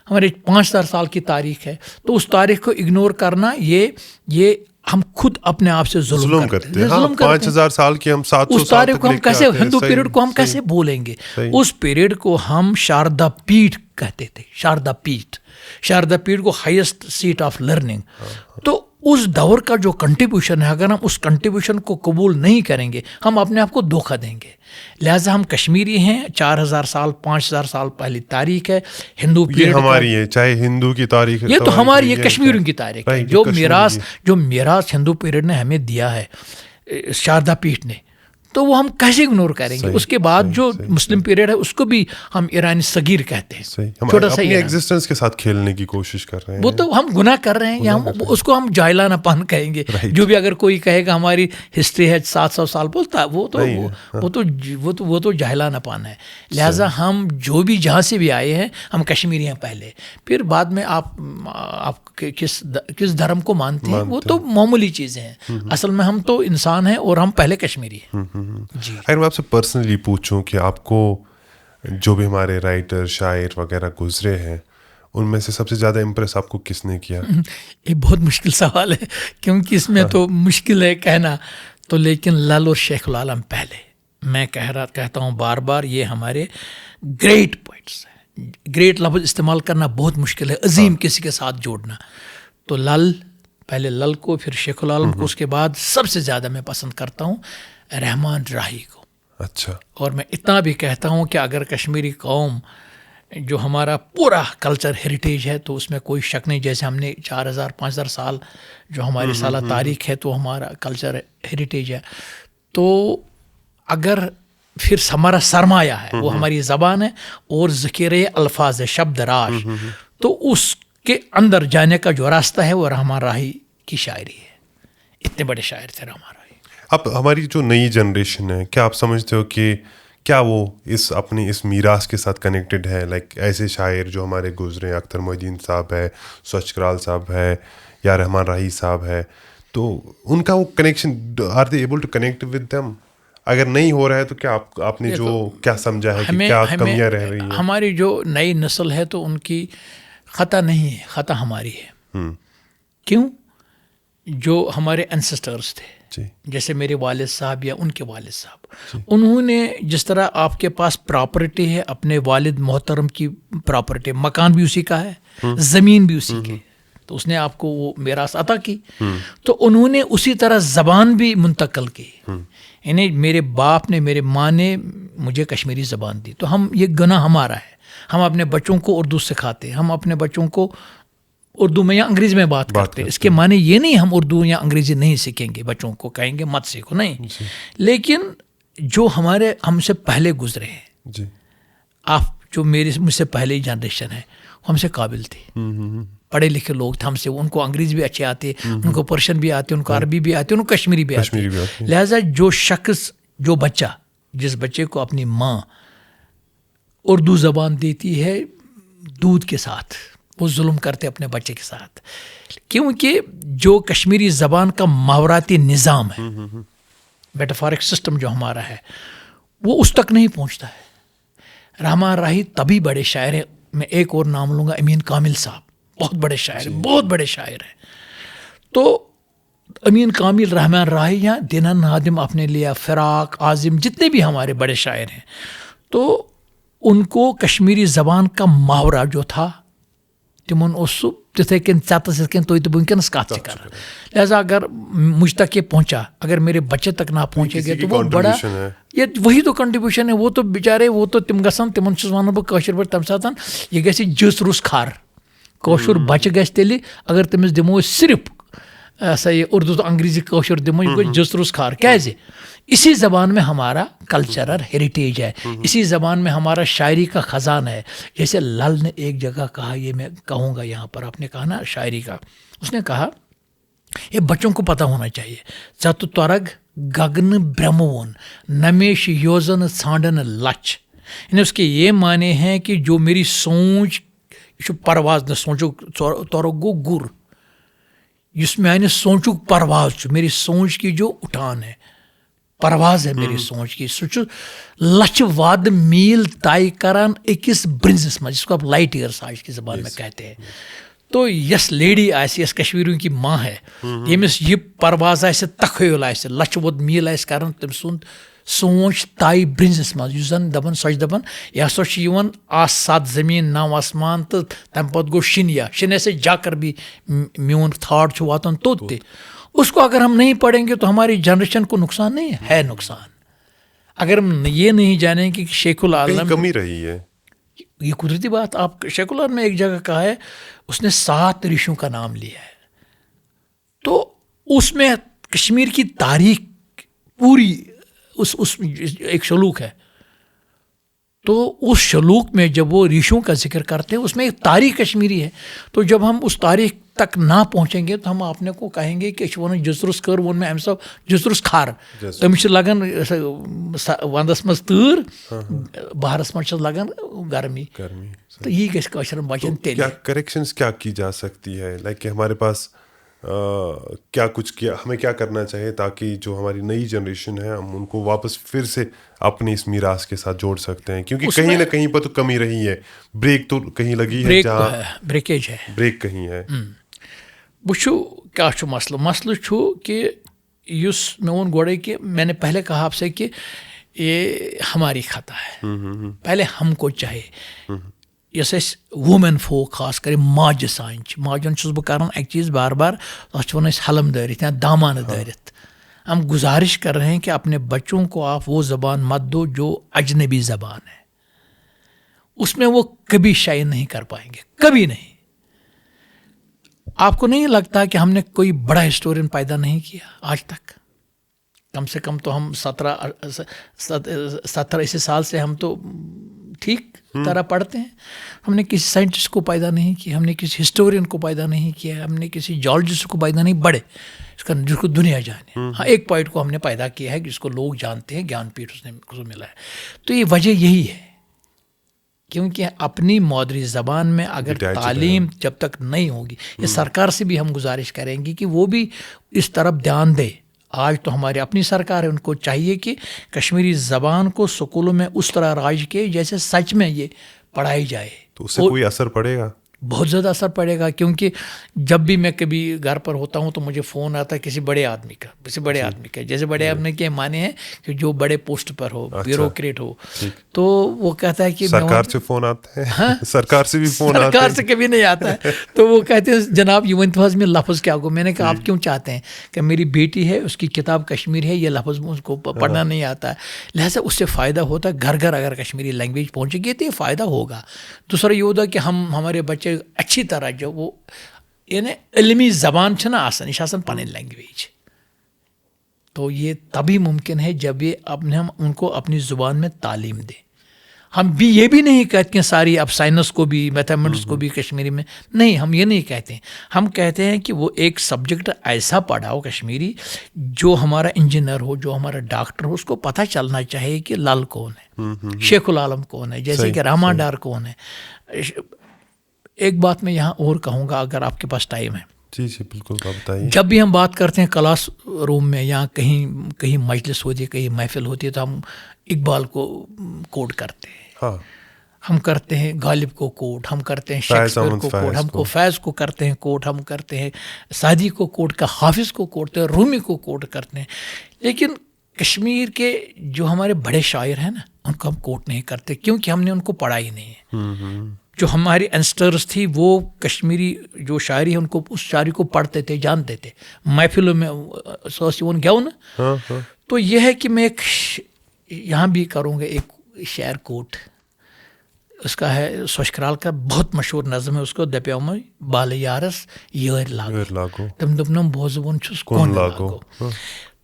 ہمارے 5000 سال کی تاریخ ہے. تو اس تاریخ کو اگنور کرنا، یہ ہم خود اپنے آپ سے ظلم کرتے ہیں. 5000 سال کی ہم 700 اس تاریخ کو ہم کیسے، ہندو پیریڈ کو ہم کیسے بولیں گے؟ اس پیریڈ کو ہم شاردا پیٹھ کہتے تھے، شاردا پیٹھ کو ہائیسٹ سیٹ آف لرننگ. تو اس دور کا جو کنٹریبیوشن ہے، اگر ہم اس کنٹریبیوشن کو قبول نہیں کریں گے، ہم اپنے آپ کو دھوکہ دیں گے. لہٰذا ہم کشمیری ہیں، 4000 سال 5000 سال پہلی تاریخ ہے. ہندو پیریڈ ہماری ہے، چاہے ہندو کی تاریخ ہے، یہ تو ہماری ہے، کشمیریوں کی تاریخ ہے. جو میراث ہندو پیریڈ نے ہمیں دیا ہے، شاردا پیٹھ نے، تو وہ ہم کیسے اگنور کریں گے؟ اس کے بعد جو مسلم پیریڈ ہے اس کو بھی ہم ایرانی صغیر کہتے ہیں، چھوٹا سا ایگزسٹنس کے ساتھ کھیلنے کی کوشش کر رہے ہیں. وہ تو ہم گناہ کر رہے ہیں، یا ہم اس کو ہم جاہلانہ پن کہیں گے. جو بھی اگر کوئی کہے گا ہماری ہسٹری ہے 700 سال بولتا، وہ تو جاہلانہ پن ہے. لہٰذا ہم جو بھی جہاں سے بھی آئے ہیں، ہم کشمیری ہیں پہلے، پھر بعد میں آپ کس دھرم کو مانتے ہیں وہ تو معمولی چیزیں ہیں. اصل میں ہم تو انسان ہیں اور ہم پہلے کشمیری ہیں. اگر میں آپ سے پرسنلی پوچھوں کہ آپ کو جو بھی ہمارے رائٹر، شاعر وغیرہ گزرے ہیں، ان میں سے سب سے زیادہ امپریس آپ کو کس نے کیا؟ یہ بہت مشکل سوال ہے، کیونکہ اس میں تو مشکل ہے کہنا تو، لیکن لال اور شیخ العالم پہلے. میں کہتا ہوں بار بار، یہ ہمارے گریٹ پوائٹس ہیں. گریٹ لفظ استعمال کرنا بہت مشکل ہے، عظیم کسی کے ساتھ جوڑنا. تو لال، پہلے لال کو، پھر شیخ العالم کو، اس کے بعد سب سے زیادہ میں پسند کرتا ہوں رحمان راہی کو. اچھا. اور میں اتنا بھی کہتا ہوں کہ اگر کشمیری قوم جو ہمارا پورا کلچر ہیریٹیج ہے تو اس میں کوئی شک نہیں. جیسے ہم نے 4000-5000 سال جو ہماری سالہ تاریخ ہے تو ہمارا کلچر ہیریٹیج ہے. تو اگر پھر ہمارا سرمایہ ہے وہ ہماری زبان ہے اور ذخیرے الفاظ ہے، شبد راش، تو اس کے اندر جانے کا جو راستہ ہے وہ رحمان راہی کی شاعری ہے. اتنے بڑے شاعر تھے رحمان راہی. اب ہماری جو نئی جنریشن ہے، کیا آپ سمجھتے ہو کہ کیا وہ اپنی اس میراث کے ساتھ کنیکٹڈ ہے؟ لائک ایسے شاعر جو ہمارے گزرے، اختر محی الدین صاحب ہے، سوچ کرال صاحب ہے، یا رحمان راہی صاحب ہے، تو ان کا وہ connection, are they able to connect with them? اگر نہیں ہو رہا ہے تو کیا آپ نے جو کیا سمجھا ہے کہ کیا کمیاں رہ رہی ہیں؟ ہماری جو نئی نسل ہے تو ان کی خطا نہیں ہے، خطا ہماری ہے. کیوں؟ جو ہمارے انسسٹرز تھے، جیسے میرے والد صاحب یا ان کے والد صاحب، انہوں نے جس طرح آپ کے پاس پراپرٹی ہے، اپنے والد محترم کی پراپرٹی، مکان بھی اسی کا ہے، زمین بھی اسی کی، تو اس نے آپ کو وہ میراث عطا کی. تو انہوں نے اسی طرح زبان بھی منتقل کی. یعنی میرے باپ نے، میرے ماں نے مجھے کشمیری زبان دی، تو ہم یہ گناہ ہمارا ہے. ہم اپنے بچوں کو اردو سکھاتے، ہم اپنے بچوں کو اردو میں یا انگریزی میں بات کرتے. اس کے معنی یہ نہیں ہم اردو یا انگریزی نہیں سیکھیں گے، بچوں کو کہیں گے مت سیکھو، نہیں. لیکن جو ہم سے پہلے گزرے ہیں، آپ جو مجھ سے پہلے جنریشن ہے، ہم سے قابل تھی، پڑھے لکھے لوگ تھے ہم سے. ان کو انگریزی بھی اچھے آتے، ان کو پرشین بھی آتے، ان کو عربی بھی آتے، ان کو کشمیری بھی آتے. لہٰذا جو شخص، جو بچہ، جس بچے کو اپنی ماں اردو زبان دیتی ہے دودھ کے ساتھ، وہ ظلم کرتے اپنے بچے کے ساتھ. کیونکہ جو کشمیری زبان کا محاوراتی نظام ہے، میٹافورک سسٹم جو ہمارا ہے، وہ اس تک نہیں پہنچتا ہے. رحمان راہی تبھی بڑے شاعر ہیں. میں ایک اور نام لوں گا، امین کامل صاحب، بہت بڑے شاعر ہیں، بہت بڑے شاعر ہیں. تو امین کامل، رحمان راہی یا دینا نادم اپنے لیا، فراق، عاظم، جتنے بھی ہمارے بڑے شاعر ہیں، تو ان کو کشمیری زبان کا محاورہ جو تھا تمن سو تتھے کن ژتس کن تھی تو ونکس کت سے کر. لہٰذا اگر مجھ تک یہ پہنچا، اگر میرے بچے تک نہ پہنچے گے تو وہ بڑا، یہ وہی تو کنٹریبیوشن ہے. وہ تو بیچارے، وہ تو تم گژھن، تمن چھس ونان بہ کٲشر پٲٹھۍ تمہِ ساتہٕ یہ گژھِ جٕژ روٚس کھر. کٲشُر بچہ گژھِ تیٚلہِ اگر تٔمِس دِمو أسۍ صرف سا یہ اردو تو انگریزی کٲشُر دِمو، یہ گوٚو جٕژ روٚس کھر. کیازِ؟ اسی زبان میں ہمارا کلچرل ہیریٹیج ہے، اسی زبان میں ہمارا شاعری کا خزانہ ہے. جیسے لل نے ایک جگہ کہا، یہ میں کہوں گا یہاں پر، آپ نے کہا نا شاعری کا، اس نے کہا یہ بچوں کو پتہ ہونا چاہیے. ژت ترگ گگن برہمون نمیش یوزن ژھانڈن لچھ. یعنی اس کے یہ معنی ہیں کہ جو میری سوچ، یہ پرواز نہ سوچو، ترگ گو گر، اس میانہ سوچک پرواز، میری سوچ کی جو اٹھان ہے، پرواز ہے میری سوچ کی، سہ لچھ واد میل طے کران اکس برنزس مز، جس کو آپ لائٹ ایئرس آج کی زبان میں کہتے ہیں. تو یس لیڈی آسہِ، یس کشمیریوں کی ماں ہے، ییٚمِس یہ پرواز آسہِ، تخیل آسہِ، لچھ واد میل آسہِ کران تٔمۍ سُنٛد سونچ طے برنزس مز، یُس زن دپان، سۄ چھِ دپان یہ ہسا چھُ یِوان 7 زمین 9 آسمان تو تمہ پتہٕ گوٚو شِنیا، شِنیا سے جا کر بھی میون تھاٹ چھُ واتان توٚت تہِ. اس کو اگر ہم نہیں پڑھیں گے تو ہماری جنریشن کو نقصان نہیں ہے نقصان. اگر ہم یہ نہیں جانیں کہ شیخ العالم، کمی رہی ہے، یہ قدرتی بات. آپ شیخ العالم نے ایک جگہ کہا ہے، اس نے 7 رشیوں کا نام لیا ہے. تو اس میں کشمیر کی تاریخ پوری اس ایک شلوک ہے. تو اس شلوک میں جب وہ ریشوں کا ذکر کرتے ہیں، اس میں ایک تاریخ کشمیری ہے. تو جب ہم اس تاریخ تک نہ پہنچیں گے تو ہم اپنے کو کہیں گے کہ ون جزرس کر ون میں امہ سب جزرس کھر، امس لگان وندس مز تۭر، بہارس مز لگان گرمی. تو یہ گژھِ کٲشرٮ۪ن بچن تیٚلہِ. کیا کریکشنز کیا کی جا سکتی ہے؟ لائک کہ ہمارے پاس کیا کچھ کیا، ہمیں کیا کرنا چاہیے تاکہ جو ہماری نئی جنریشن ہے ہم ان کو واپس پھر سے اپنی اس میراث کے ساتھ جوڑ سکتے ہیں؟ کیونکہ کہیں نہ کہیں پر تو کمی رہی ہے، بریک تو کہیں لگی ہے، جہاں بریکیج ہے، بریک کہیں ہے. وچھو کیا چھو مسئلہ چھو کہ یس میں وون گوڑے کہ میں نے پہلے کہا آپ سے کہ یہ ہماری خطا ہے. پہلے ہم کو چاہیے یس وومین فوک، خاص کر ماجہ سانچ، ماجن چھس بہ کران اک چیز بار بار، تس ون حلم دٲرِتھ یا دامانہ دٲرِتھ. ہم گزارش کر رہے ہیں کہ اپنے بچوں کو آپ وہ زبان مت دو جو اجنبی زبان ہے، اس میں وہ کبھی شائن نہیں کر پائیں گے، کبھی نہیں۔ آپ کو نہیں لگتا کہ ہم نے کوئی بڑا ہسٹورین پیدا نہیں کیا آج تک؟ کم سے کم تو ہم 17 سال سے ہم تو ٹھیک طرح پڑھتے ہیں۔ ہم نے کسی سائنٹسٹ کو پیدا نہیں کیا، ہم نے کسی ہسٹورین کو پیدا نہیں کیا، ہم نے کسی جیولوجسٹ کو پیدا نہیں، بڑے جس کو دنیا جانے۔ ہاں، ایک پوائنٹ کو ہم نے پیدا کیا ہے جس کو لوگ جانتے ہیں، گیان پیٹھ اس نے ملا ہے۔ تو یہ وجہ یہی ہے، کیونکہ اپنی مادری زبان میں اگر تعلیم جب تک نہیں ہوگی، یہ سرکار سے بھی ہم گزارش کریں گے کہ وہ بھی اس طرف دھیان دے۔ آج تو ہماری اپنی سرکار ہے، ان کو چاہیے کہ کشمیری زبان کو سکولوں میں اس طرح رائج کے جیسے سچ میں یہ پڑھائی جائے۔ تو اس سے کوئی اثر پڑے گا؟ بہت زیادہ اثر پڑے گا، کیونکہ جب بھی میں کبھی گھر پر ہوتا ہوں تو مجھے فون آتا ہے کسی بڑے آدمی کا، جیسے بڑے آدمی کے معنی ہے کہ جو بڑے پوسٹ پر ہو، بیوروکریٹ ہو، تو وہ کہتا ہے کہ سرکار سے فون آتا ہے، سرکار سے بھی فون آتا ہے، سرکار سے کبھی نہیں آتا ہے۔ تو وہ کہتے ہیں جناب یہ ونتواز میں لفظ کیا ہو؟ میں نے کہا آپ کیوں چاہتے ہیں؟ کہ میری بیٹی ہے، اس کی کتاب کشمیر ہے، یہ لفظ اس کو پڑھنا نہیں آتا ہے، لہٰذا اس سے فائدہ ہوتا ہے۔ گھر گھر اگر کشمیری لینگویج پہنچے گی تو یہ فائدہ ہوگا۔ دوسرا یہ ہوتا کہ ہمارے بچے اچھی طرح جو وہ یعنی علمی زبان چھنا آسان، یہ آسان پنن لینگویج، تو یہ تبھی ممکن ہے جب ہم ان کو اپنی زبان میں تعلیم دیں۔ ہم بھی یہ بھی نہیں کہتے ہیں ساری اب سائنس کو بھی میتھمیٹکس کو بھی کشمیری میں، نہیں، ہم یہ نہیں کہتے ہیں۔ ہم کہتے ہیں کہ وہ ایک سبجیکٹ ایسا پڑھاؤ کشمیری جو ہمارا انجینئر ہو، جو ہمارا ڈاکٹر ہو، اس کو پتہ چلنا چاہیے کہ لال کون ہے، شیخ العالم کون ہے، جیسے کہ رحمان ڈار کون ہے۔ ایک بات میں یہاں اور کہوں گا اگر آپ کے پاس ٹائم ہے۔ جی جی بالکل، آپ بتائیے۔ جب بھی ہم بات کرتے ہیں کلاس روم میں یا کہیں مجلس ہوتی ہے، کہیں محفل ہوتی ہے، تو ہم اقبال کو کوٹ کرتے ہیں، ہاں، ہم کرتے ہیں غالب کو کوٹ، ہم کرتے ہیں شیکسپیئر کو کوٹ، ہم کو فیض کو کرتے ہیں کوٹ، ہم کرتے ہیں سعدی کو کوٹ کا، حافظ کو کوٹ، رومی کو کوٹ کرتے ہیں۔ لیکن کشمیر کے جو ہمارے بڑے شاعر ہیں نا، ان کو ہم کوٹ نہیں کرتے، کیونکہ ہم نے ان کو پڑھا ہی نہیں ہے۔ جو ہماری اینسٹرز تھی وہ کشمیری جو شاعری ہے ان کو، اس شاعری کو پڑھتے تھے، جانتے تھے، محفلوں میں سوسیون گیا نا۔ تو یہ ہے کہ میں ایک یہاں بھی کروں گا ایک شعر کوٹ، اس کا ہے سوشکرال کا بہت مشہور نظم ہے، اس کو دپیوم بال یارس یور لاگو تم دپنم بوزون چھس کون لاگو۔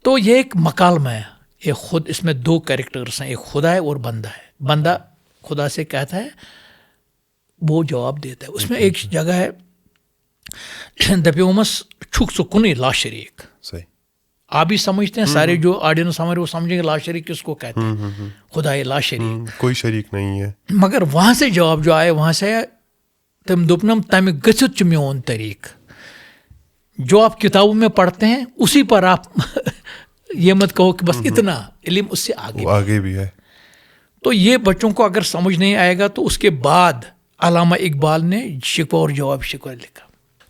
تو یہ ایک مکالمہ ہے، یہ خود اس میں دو کریکٹرس ہیں، ایک خدا ہے اور بندہ ہے۔ بندہ خدا سے کہتا ہے، وہ جواب دیتا ہے۔ اس میں ایک جگہ ہے دپیومس چھک سکن لا شریک، صحیح، آپ بھی سمجھتے ہیں، سارے جو آڈینس ہمارے وہ سمجھیں گے لا شریک کس کو کہتے ہیں، خدا لا شریک، کوئی شریک نہیں ہے۔ مگر وہاں سے جواب جو آئے وہاں سے تم دپنم تمہ گژھت چھ میون طریق، جو آپ کتابوں میں پڑھتے ہیں اسی پر آپ یہ مت کہو کہ بس اتنا علم، اس سے آگے بھی ہے۔ تو یہ بچوں کو اگر سمجھ نہیں آئے گا تو اس کے بعد علامہ اقبال نے شکوہ اور جواب شکوہ لکھا۔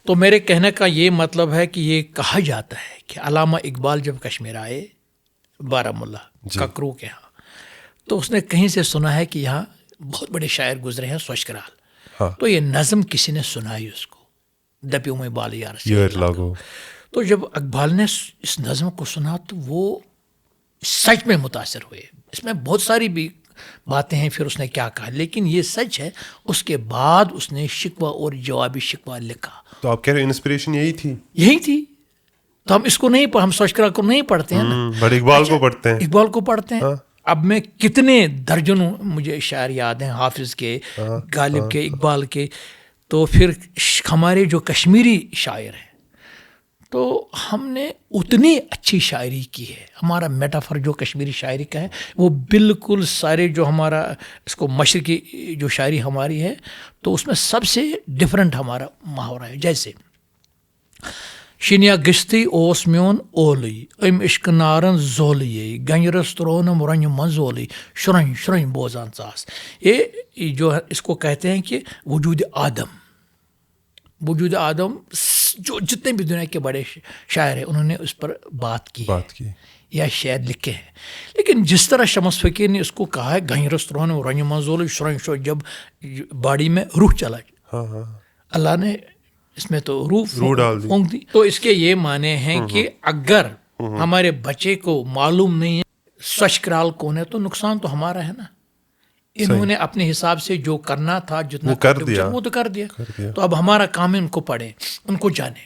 تو میرے کہنے کا یہ مطلب ہے کہ یہ کہا جاتا ہے کہ علامہ اقبال جب کشمیر آئے، بارہمولہ ککرو کے ہاں، تو اس نے کہیں سے سنا ہے کہ یہاں بہت بڑے شاعر گزرے ہیں سوشکرال، تو یہ نظم کسی نے سنائی اس کو، دپیوں میں بال یار لاگو۔ تو جب اقبال نے اس نظم کو سنا تو وہ سچ میں متاثر ہوئے۔ اس میں بہت ساری بھی باتیں ہیں پھر اس نے کیا کہا، لیکن یہ سچ ہے۔ اس کے بعد اس نے شکوہ اور جوابی شکوہ لکھا۔ تو آپ کہہ رہے ہیں انسپریشن یہی تھی؟ تو ہم اس کو نہیں ہم سوشکرال کو نہیں پڑھتے ہیں نا، بڑے اقبال کو پڑھتے ہیں، اقبال کو پڑھتے ہیں۔ اب میں کتنے درجنوں مجھے شاعر یاد ہیں، حافظ کے، غالب کے، اقبال کے، تو پھر ہمارے جو کشمیری شاعر ہیں، تو ہم نے اتنی اچھی شاعری کی ہے۔ ہمارا میٹافر جو کشمیری شاعری کا ہے وہ بالکل سارے جو ہمارا اس کو مشرقی جو شاعری ہماری ہے تو اس میں سب سے ڈفرینٹ ہمارا محاورہ ہے۔ جیسے شنیا گشتی اوس میون اولی ام عشق نارن زولی گنجرس ترونم رنج منزولی شرن شرن بوزان ساس۔ یہ جو اس کو کہتے ہیں کہ وجود آدم جو جتنے بھی دنیا کے بڑے شاعر ہیں انہوں نے اس پر بات کی یا شعر لکھے ہیں۔ لیکن جس طرح شمس فقیر نے اس کو کہا ہے گنجرس ترونم رنج منزولی شرن شرن، جب باڈی میں روح چلا، اللہ نے اس میں تو روح ڈال دی، تو اس کے یہ معنی ہیں کہ اگر ہمارے بچے کو معلوم نہیں ہے سوچھ کرال کون ہے، تو نقصان تو ہمارا ہے نا. انہوں نے اپنے حساب سے جو کرنا تھا جتنا وہ تو کر دیا. تو اب ہمارا کام ہے ان کو پڑھیں، ان کو جانیں.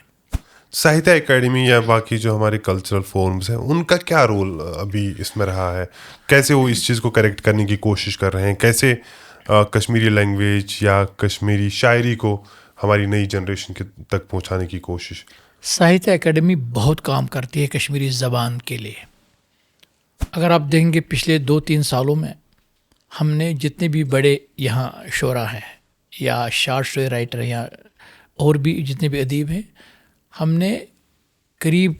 ساہتیہ اکیڈمی یا باقی جو ہمارے کلچرل فورمز ہیں ان کا کیا رول ابھی اس میں رہا ہے؟ کیسے وہ اس چیز کو کریکٹ کرنے کی کوشش کر رہے ہیں؟ کیسے کشمیری لینگویج یا کشمیری شاعری کو ہماری نئی جنریشن تک پہنچانے کی کوشش؟ ساہتیہ اکیڈمی بہت کام کرتی ہے کشمیری زبان کے لیے. اگر آپ دیکھیں گے پچھلے 2-3 سالوں میں ہم نے جتنے بھی بڑے یہاں شعراء ہیں یا شارٹ اسٹوری رائٹر یا اور بھی جتنے بھی ادیب ہیں، ہم نے قریب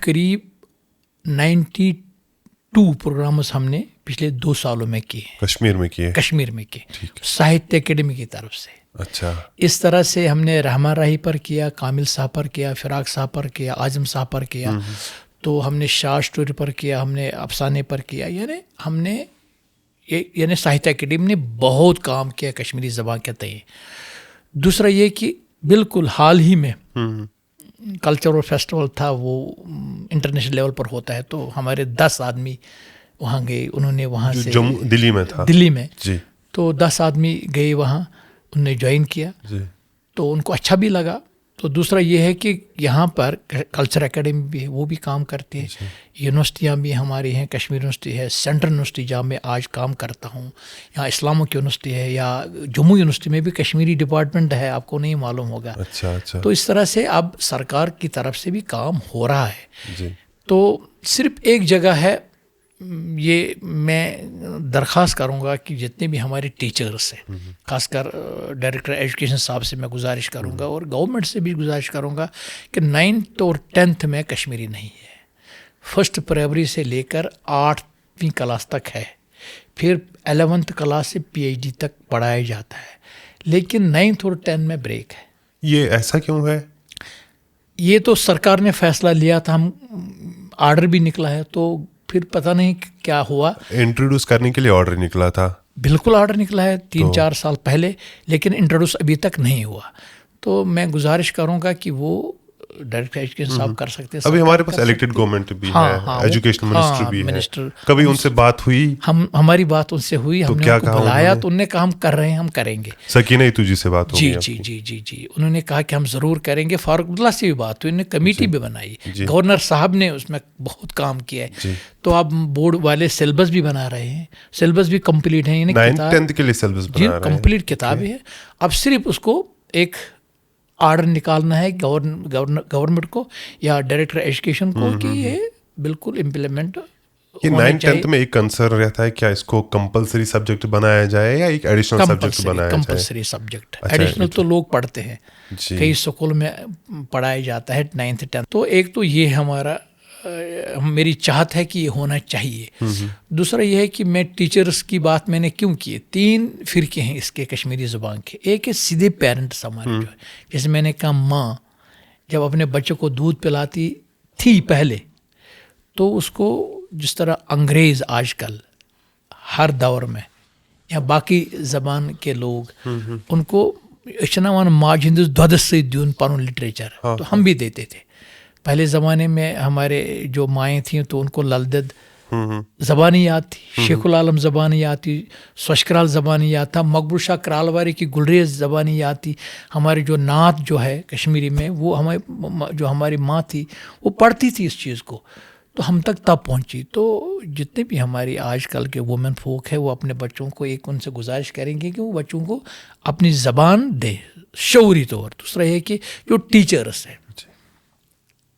92 پروگرامز ہم نے پچھلے 2 سالوں میں کیے. کشمیر میں کیے ساہتیہ اکیڈمی کی طرف سے. اچھا. اس طرح سے ہم نے رحمٰ راہی پر کیا، کامل صاحب پر کیا، فراق صاحب پر کیا، اعظم صاحب پر کیا. تو ہم نے شارٹ اسٹوری پر کیا، ہم نے افسانے پر کیا. یعنی ساہتیہ اکیڈمی نے بہت کام کیا کشمیری زبان کے تئیں. دوسرا یہ کہ بالکل حال ہی میں کلچرل فیسٹیول تھا، وہ انٹرنیشنل لیول پر ہوتا ہے، تو ہمارے 10 آدمی وہاں گئے. انہوں نے وہاں سے دلی میں تھا، دلی میں جی. تو 10 آدمی گئے وہاں، انہوں نے جوائن کیا جی. تو ان کو اچھا بھی لگا. تو دوسرا یہ ہے کہ یہاں پر کلچر اکیڈمی بھی ہے، وہ بھی کام کرتے ہیں. یونیورسٹیاں بھی ہماری ہیں، کشمیر یونیورسٹی ہے، سینٹرل یونیورسٹی جہاں میں آج کام کرتا ہوں، یہاں اسلامک یونیورسٹی ہے، یا جموں یونیورسٹی میں بھی کشمیری ڈپارٹمنٹ ہے، آپ کو نہیں معلوم ہوگا. اچھا. تو اس طرح سے اب سرکار کی طرف سے بھی کام ہو رہا ہے. جی. تو صرف ایک جگہ ہے، یہ میں درخواست کروں گا کہ جتنے بھی ہمارے ٹیچرس ہیں، خاص کر ڈائریکٹر ایجوکیشن صاحب سے میں گزارش کروں گا، اور گورنمنٹ سے بھی گزارش کروں گا کہ 9th اور 10th میں کشمیری نہیں ہے. 1st پرائمری سے لے کر 8ویں کلاس تک ہے، پھر 11th کلاس سے PhD تک پڑھایا جاتا ہے، لیکن 9th اور 10th میں بریک ہے. یہ ایسا کیوں ہے؟ یہ تو سرکار نے فیصلہ لیا تھا، ہم آرڈر بھی نکلا ہے، تو پھر پتہ نہیں کیا ہوا. انٹروڈیوس کرنے کے لیے آرڈر نکلا تھا؟ بالکل آرڈر نکلا ہے 3-4 سال پہلے، لیکن انٹروڈیوس ابھی تک نہیں ہوا. تو میں گزارش کروں گا کہ وہ ڈائریکٹر ایجوکیشن صاحب کر سکتے ہیں. ابھی ہمارے پاس الیکٹڈ گورنمنٹ بھی ہے، ایجوکیشن منسٹر بھی ہے. کبھی ان سے بات ہوئی؟ ہماری بات ان سے ہوئی، ہم نے ان کو بلایا تو انہوں نے کہا ہم کر رہے ہیں، ہم کریں گے. سکینہ ایتو جی سے بات ہوئی؟ جی. انہوں نے کہا کہ ہم ضرور کریں گے. فاروق عبداللہ سے بھی بات ہوئی، انہوں نے کمیٹی بھی بنائی، گورنر صاحب نے اس میں بہت کام کیا ہے. تو اب بورڈ والے سلیبس بھی بنا رہے ہیں، سلیبس بھی کمپلیٹ ہے، 9th 10th کے لیے سلیبس بنا رہے ہیں، کمپلیٹ کتابیں ہیں. اب صرف اس کو ایک آرڈر نکالنا ہے گورنمنٹ کو یا ڈائریکٹر ایجوکیشن کو کہ یہ بالکل امپلیمنٹ. یہ 9th 10th میں ایک کنسرن رہتا ہے کیا اس کو کمپلسری سبجیکٹ بنایا جائے یا ایک ایڈیشنل سبجیکٹ بنایا جائے؟ کمپلسری سبجیکٹ، ایڈیشنل تو لوگ پڑھتے ہیں، کئی اسکول میں پڑھایا جاتا ہے 9th 10th. تو ایک تو یہ ہمارا میری چاہت ہے کہ یہ ہونا چاہیے. دوسرا یہ ہے کہ میں ٹیچرس کی بات میں نے کیوں کی، 3 فرقے ہیں اس کے کشمیری زبان کے. ایک ہے سیدھے پیرنٹس ہمارے جو ہے، جیسے میں نے کہا ماں جب اپنے بچوں کو دودھ پلاتی تھی پہلے، تو اس کو جس طرح انگریز آج کل ہر دور میں یا باقی زبان کے لوگ ان کو ون ماج ہندس دودس سے دیون پن لٹریچر، تو ہم بھی دیتے تھے. پہلے زمانے میں ہمارے جو مائیں تھیں تو ان کو للدد زبانی یاد تھی، شیخ العالم زبانی یاد تھی، سوچھ کرال زبانی یاد تھا، مقبول شاہ کرالواری کی گلریز زبانی یاد تھی. ہماری جو نعت جو ہے کشمیری میں، وہ جو ہماری ماں تھی وہ پڑھتی تھی اس چیز کو، تو ہم تک تب پہنچی. تو جتنے بھی ہماری آج کل کے وومن فوک ہے، وہ اپنے بچوں کو ایک ان سے گزارش کریں گے کہ وہ بچوں کو اپنی زبان دے شعوری طور. دوسرا یہ کہ جو ٹیچرس ہیں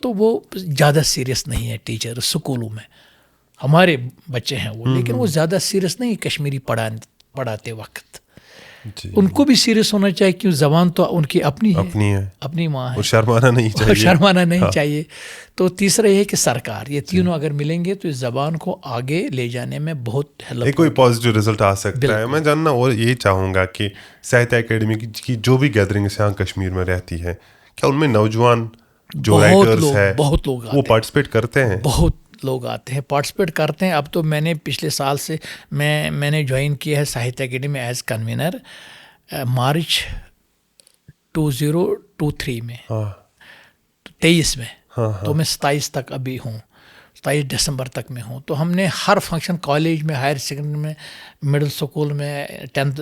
تو وہ زیادہ سیریس نہیں ہے. ٹیچر اسکولوں میں ہمارے بچے ہیں وہ، لیکن وہ زیادہ سیریس نہیں کشمیری پڑھاتے وقت. ان کو بھی سیریس ہونا چاہیے کہ زبان تو ان کی اپنی ہے، اپنی ماں ہے، شرمانا نہیں چاہیے. تو تیسرا یہ ہے کہ سرکار، یہ تینوں اگر ملیں گے تو اس زبان کو آگے لے جانے میں بہت ہیلپ، کوئی پازیٹیو رزلٹ آ سکتا ہے. میں جاننا اور یہی چاہوں گا کہ ساہتیہ اکیڈمی کی جو بھی گیدرنگس یہاں کشمیر میں رہتی ہے، کیا ان میں نوجوان جو رائٹرز ہیں بہت لوگ وہ پارٹیسپیٹ کرتے ہیں؟ بہت لوگ آتے ہیں، پارٹیسپیٹ کرتے ہیں. اب تو میں نے پچھلے سال سے میں نے جوائن کیا ہے Sahitya academy as convener March 2023 میں، 23 میں، تو میں 27 تک ابھی ہوں. 27 دسمبر تک میں ہوں. تو ہم نے ہر فنکشن کالج میں, ہائر سیکنڈری میں, مڈل اسکول میں, 10th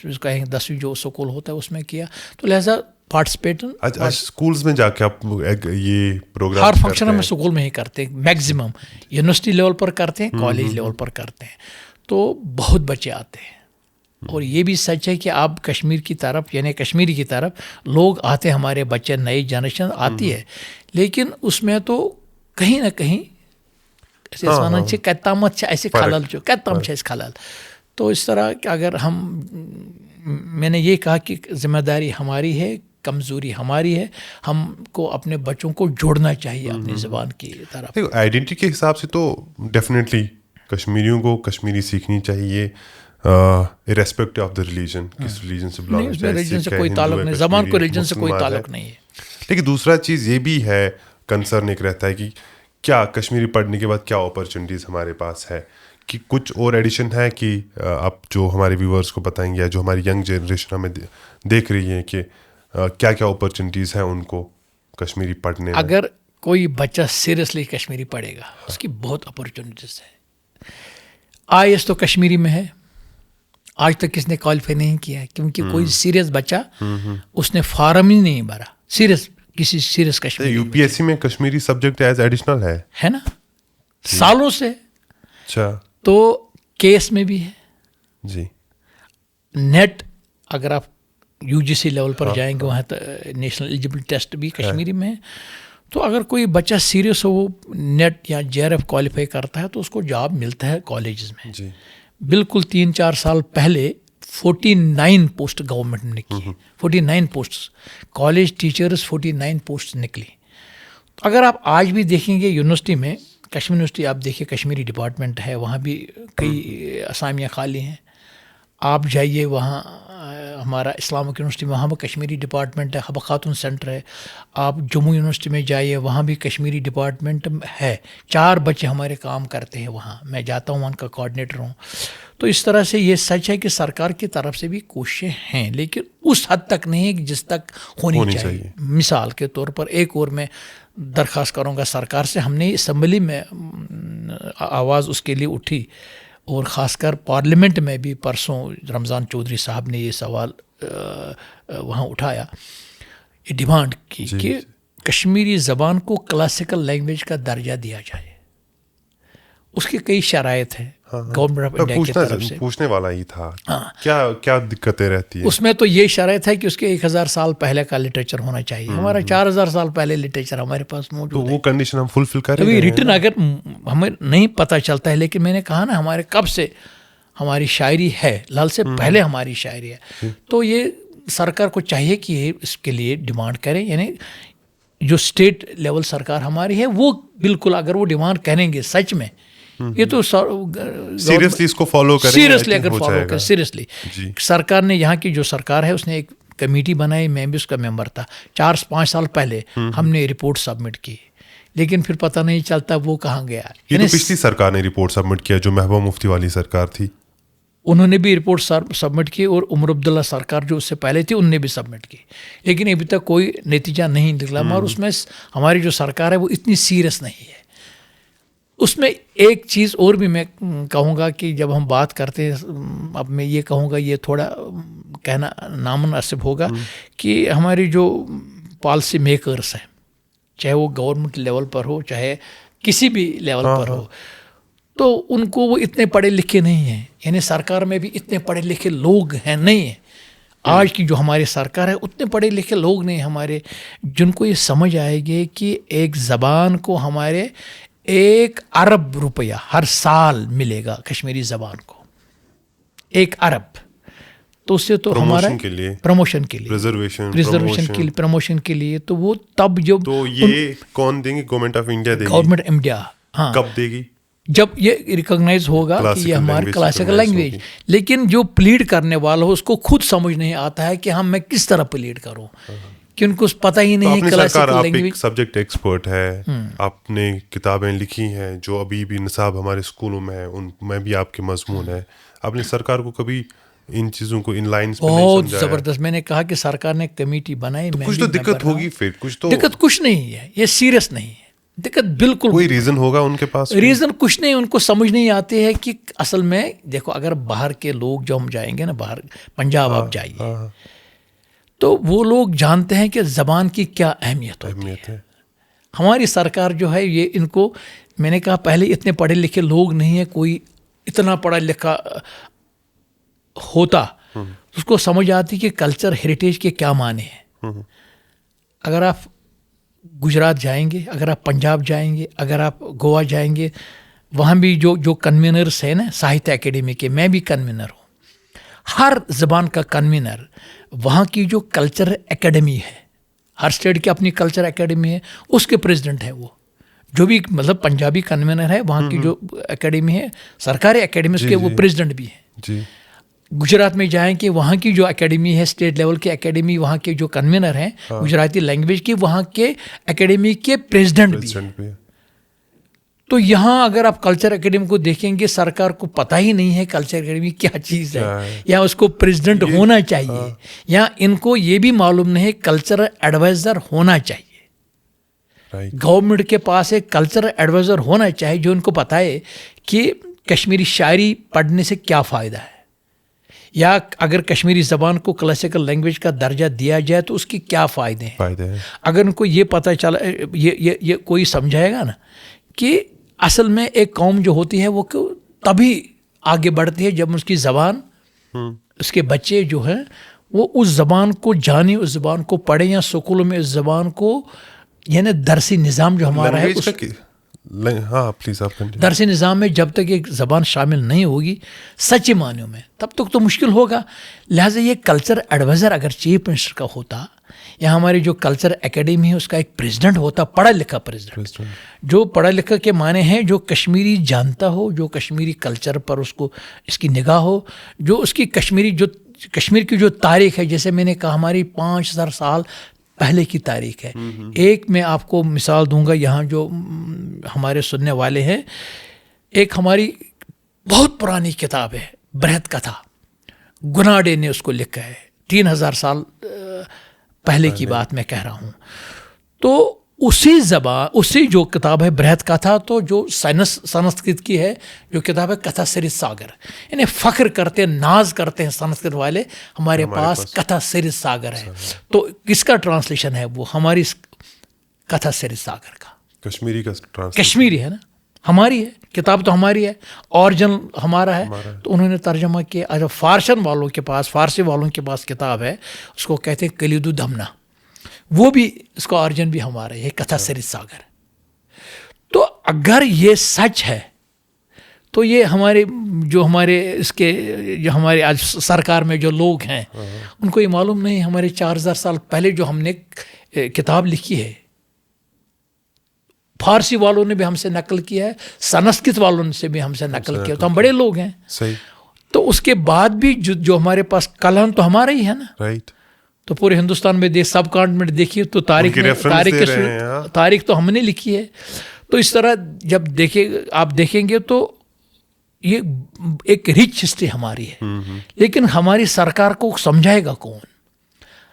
اس کا 10ویں جو اسکول ہوتا ہے اس میں کیا. تو لہٰذا پارٹیسپیٹ اسکولس میں جا کے آپ یہ پروگرام ہر فنکشن ہم اسکول میں ہی کرتے ہیں. میکزیمم یونیورسٹی لیول پر کرتے ہیں, کالج لیول پر کرتے ہیں. تو بہت بچے آتے ہیں. اور یہ بھی سچ ہے کہ اب کشمیر کی طرف یعنی کشمیری کی طرف لوگ آتے ہیں, ہمارے بچے, نئی جنریشن آتی ہے. لیکن اس میں تو کہیں نہ کہیں ایسے کتامت سے ایسے خلل جو کتام سے خلل. تو اس طرح کہ اگر میں نے یہ کہا کہ ذمہ داری ہماری ہے, کمزوری ہماری ہے, ہم کو اپنے بچوں کو جوڑنا چاہیے اپنی زبان کی طرف. آئیڈینٹی کے حساب سے تو ڈیفینیٹلی کشمیریوں کو کشمیری سیکھنی چاہیے, ریسپیکٹ آف دا ریلیجن, کس ریلیجن سے بلانگ کرتے ہیں. ریلیجن سے کوئی تعلق نہیں, زبان کو ریلیجن سے کوئی تعلق نہیں ہے. لیکن دوسرا چیز یہ بھی ہے, کنسرن ایک رہتا ہے کہ کیا کشمیری پڑھنے کے بعد کیا اپرچونیٹیز ہمارے پاس ہے, کہ کچھ اور ایڈیشن ہے کہ آپ جو ہمارے ویورز کو بتائیں گے یا جو ہماری ینگ جنریشن ہمیں دیکھ رہی ہے کہ کیا کیا اپرچونیٹیز ہیں ان کو کشمیری پڑھنے میں. اگر کوئی بچہ سیریسلی کشمیری پڑھے گا اس کی بہت اپرچونیٹیز ہیں. IAS تو کشمیری میں ہے, آج تک کس نے کوالیفائی نہیں کیا, کیونکہ کوئی سیریس بچہ اس نے فارم ہی نہیں بھرا. سیریس کسی سیریس کشمیری UPSC میں کشمیری سبجیکٹ ایز ایڈیشنل ہے نا, سالوں سے. اچھا. تو کیس میں بھی ہے جی. نیٹ اگر آپ UGC لیول پر جائیں گے وہاں نیشنل ایلیجبلٹی ٹیسٹ بھی کشمیری میں ہے. تو اگر کوئی بچہ سیریس ہو, وہ نیٹ یا JRF کوالیفائی کرتا ہے تو اس کو جاب ملتا ہے کالجز میں. جی. بالکل 3-4 سال پہلے 49 پوسٹ گورنمنٹ نے کی, 49 پوسٹ کالج ٹیچرز 49 پوسٹ نکلی. اگر آپ آج بھی دیکھیں گے یونیورسٹی میں, کشمیر یونیورسٹی آپ دیکھیے کشمیری ڈپارٹمنٹ ہے, وہاں بھی کئی اسامیاں خالی ہیں. آپ جائیے وہاں ہمارا اسلامک یونیورسٹی میں, وہاں بھی کشمیری ڈپارٹمنٹ ہے, حبہ خاتون سینٹر ہے. آپ جموں یونیورسٹی میں جائیے, وہاں بھی کشمیری ڈپارٹمنٹ ہے. 4 بچے ہمارے کام کرتے ہیں وہاں, میں جاتا ہوں وہاں کا کوآرڈینیٹر ہوں. تو اس طرح سے یہ سچ ہے کہ سرکار کی طرف سے بھی کوششیں ہیں, لیکن اس حد تک نہیں کہ جس تک ہونی چاہیے. مثال کے طور پر ایک اور میں درخواست کروں گا سرکار سے, ہم نے اسمبلی میں آواز اس کے لیے اٹھی, اور خاص کر پارلیمنٹ میں بھی پرسوں رمضان چودھری صاحب نے یہ سوال وہاں اٹھایا, یہ ڈیمانڈ کی کہ کشمیری زبان کو کلاسیکل لینگویج کا درجہ دیا جائے. اس کی کئی شرائط ہیں گورنمنٹ آف انڈیا کی طرف سے. پوچھنے والا ہی تھا, کیا دقتیں رہتی ہیں اس میں. تو یہ شرائط ہے کہ اس کے 1000 سال پہلے کا لٹریچر ہونا چاہیے. ہمارا 4000 سال پہلے لٹریچر ہمارے پاس موجود ہے. تو وہ کنڈیشن ہم فلفل کر رہے ہیں. ریٹن اگر ہمیں نہیں پتہ چلتا ہے, لیکن میں نے کہا نا ہمارے کب سے ہماری شاعری ہے, لال سے پہلے ہماری شاعری ہے. تو یہ سرکار کو چاہیے کہ یہ اس کے لیے ڈیمانڈ کرے, یعنی جو اسٹیٹ لیول سرکار ہماری ہے وہ بالکل اگر وہ ڈیمانڈ کریں گے سچ میں, یہ تو سیریسلی اس کو فالو کریں, سیریسلی اگر فالو کریں, سیریسلی. سرکار نے, یہاں کی جو سرکار ہے اس نے ایک کمیٹی بنائی, میں بھی اس کا ممبر تھا. 4-5 سال پہلے ہم نے رپورٹ سبمٹ کی, لیکن پھر پتہ نہیں چلتا وہ کہاں گیا. یہ تو پچھلی سرکار نے رپورٹ سبمٹ کیا جو محبوبہ مفتی والی سرکار تھی, انہوں نے بھی رپورٹ سبمٹ کی, اور عمر عبداللہ سرکار جو اس سے پہلے تھی ان نے بھی سبمٹ کی, لیکن ابھی تک کوئی نتیجہ نہیں نکلا. اور اس میں ہماری جو سرکار ہے وہ اتنی سیریس نہیں ہے. اس میں ایک چیز اور بھی میں کہوں گا کہ جب ہم بات کرتے ہیں, اب میں یہ کہوں گا, یہ تھوڑا کہنا نامناسب ہوگا, کہ ہماری جو پالسی میکرز ہیں, چاہے وہ گورنمنٹ لیول پر ہو چاہے کسی بھی لیول پر ہو, تو ان کو وہ اتنے پڑھے لکھے نہیں ہیں. یعنی سرکار میں بھی اتنے پڑھے لکھے لوگ ہیں نہیں ہیں. آج کی جو ہماری سرکار ہے اتنے پڑھے لکھے لوگ نہیں ہمارے, جن کو یہ سمجھ آئے گی کہ ایک زبان کو ہمارے 1 ارب روپیہ ہر سال ملے گا کشمیری زبان کو, 1 ارب. تو اس سے تو ہمارا پروموشن کے لیے پروموشن کے لیے تو وہ تب جب, تو یہ کون دیں گے, گورنمنٹ آف انڈیا دے گی, گورنمنٹ انڈیا. ہاں, کب دے گی, جب یہ ریکگنائز ہوگا کہ یہ ہماری کلاسیکل لینگویج. لیکن جو پلیڈ کرنے والا ہو اس کو خود سمجھ نہیں آتا ہے کہ میں کس طرح پلیڈ کروں, کہ ان کو پتہ ہی نہیں ہے کلاسیکل لینگویج. سبجیکٹ ایکسپرٹ ہے, آپ نے کتابیں لکھی ہیں جو ابھی بھی نصاب ہمارے اسکولوں میں ہے, ان میں بھی آپ کے مضمون ہے. آپ نے سرکار کو کبھی ان چیزوں کو ان لائنز پہ نہیں بہت سمجھایا؟ زبردست. میں نے کہا کہ سرکار نے کمیٹی بنائی, کچھ تو دقت ہوگی, پھر کچھ تو دقت کچھ نہیں ہے, یہ سیریس نہیں ہے. دقت بالکل کوئی ریزن ہوگا ان کے پاس؟ ریزن کچھ نہیں, ان کو سمجھ نہیں آتے ہے کہ اصل میں دیکھو اگر باہر کے لوگ جو ہم جائیں گے نا, باہر پنجاب آپ جائیے تو وہ لوگ جانتے ہیں کہ زبان کی کیا اہمیت ہے. ہماری سرکار جو ہے یہ ان کو, میں نے کہا پہلے اتنے پڑھے لکھے لوگ نہیں ہیں, کوئی اتنا پڑھا لکھا ہوتا اس کو سمجھ آتی کہ کلچر ہیریٹیج کے کیا معنی ہیں. اگر آپ گجرات جائیں گے, اگر آپ پنجاب جائیں گے, اگر آپ گوا جائیں گے, وہاں بھی جو کنوینرس ہیں نا ساہتیہ اکیڈمی کے, میں بھی کنوینر ہوں, ہر زبان کا کنوینر وہاں کی جو کلچر اکیڈمی ہے, ہر اسٹیٹ کی اپنی کلچر اکیڈمی ہے, اس کے پریزیڈنٹ ہیں وہ, جو بھی مطلب پنجابی کنوینر ہے وہاں کی جو اکیڈمی ہے سرکاری اکیڈمی اس کے وہ پریزیڈنٹ بھی ہیں. گجرات میں جائیں کہ وہاں کی جو اکیڈمی ہے اسٹیٹ لیول کی اکیڈمی, وہاں کے جو کنوینر ہیں گجراتی لینگویج کی, وہاں کے اکیڈمی کے پریزیڈنٹ بھی ہیں. تو یہاں اگر آپ کلچر اکیڈمی کو دیکھیں گے, سرکار کو پتہ ہی نہیں ہے کلچر اکیڈمی کیا چیز ہے, یا اس کو پریزیڈنٹ ہونا چاہیے, یا ان کو یہ بھی معلوم نہیں ہے کلچر ایڈوائزر ہونا چاہیے. گورنمنٹ کے پاس ایک کلچر ایڈوائزر ہونا چاہیے جو ان کو بتائے کہ کشمیری شاعری پڑھنے سے کیا فائدہ ہے, یا اگر کشمیری زبان کو کلاسیکل لینگویج کا درجہ دیا جائے تو اس کے کیا فائدے ہیں. اگر ان کو یہ پتہ چلا, یہ کوئی سمجھائے گا نا کہ اصل میں ایک قوم جو ہوتی ہے وہ تبھی آگے بڑھتی ہے جب اس کی زبان, اس کے بچے جو ہیں وہ اس زبان کو جانیں, اس زبان کو پڑھیں, یا اسکولوں میں اس زبان کو, یعنی درسی نظام جو ہمارا ہے درسی نظام میں جب تک ایک زبان شامل نہیں ہوگی سچے معنیوں میں, تب تک تو مشکل ہوگا. لہٰذا یہ کلچر ایڈوائزر اگر چیف منسٹر کا ہوتا, یا ہماری جو کلچر اکیڈمی ہے اس کا ایک پریزیڈنٹ ہوتا, پڑھا لکھا پریزیڈنٹ, جو پڑھا لکھا کے معنی ہیں, جو کشمیری جانتا ہو, جو کشمیری کلچر پر اس کی نگاہ ہو, جو اس کی کشمیر کی جو تاریخ ہے, جیسے میں نے کہا ہماری 5000 سال پہلے کی تاریخ ہے. ایک میں آپ کو مثال دوں گا, یہاں جو ہمارے سننے والے ہیں, ایک ہماری بہت پرانی کتاب ہے برہت کتھا, گناڈے نے اس کو لکھا ہے, 3000 سال پہلے کی بات میں کہہ رہا ہوں. تو اسی جو کتاب ہے برہت کتھا, تو جو سنسکرت کی ہے جو کتاب ہے کتھا سرت ساگر, یعنی فخر کرتے ناز کرتے ہیں سنسکرت والے, ہمارے پاس کتھا سرت ساگر ہے. تو کس کا ٹرانسلیشن ہے وہ, ہماری کتھا سرت ساگر کا, کشمیری ہے نا, ہماری ہے کتاب, تو ہماری ہے, اوریجنل ہمارا ہے. تو انہوں نے ترجمہ کیا. فارشن والوں کے پاس, فارسی والوں کے پاس کتاب ہے, اس کو کہتے ہیں کلیدو دھمنا, وہ بھی اس کا آرجن بھی ہمارا ہے, کتھا سرت ساگر. تو اگر یہ سچ ہے تو یہ ہمارے آج سرکار میں جو لوگ ہیں ان کو یہ معلوم نہیں, ہمارے 4000 سال پہلے جو ہم نے کتاب لکھی ہے, فارسی والوں نے بھی ہم سے نقل کیا ہے, سنسکرت والوں سے بھی ہم سے نقل کیا, تو ہم بڑے لوگ ہیں. تو اس کے بعد بھی جو ہمارے پاس کلام تو ہمارا ہی ہے نا. تو پورے ہندوستان میں سب کانٹیننٹ دیکھیے تو تاریخ تو ہم نے لکھی ہے. تو اس طرح جب آپ دیکھیں گے تو یہ ایک رچ ہسٹری ہماری ہے, لیکن ہماری سرکار کو سمجھائے گا کون.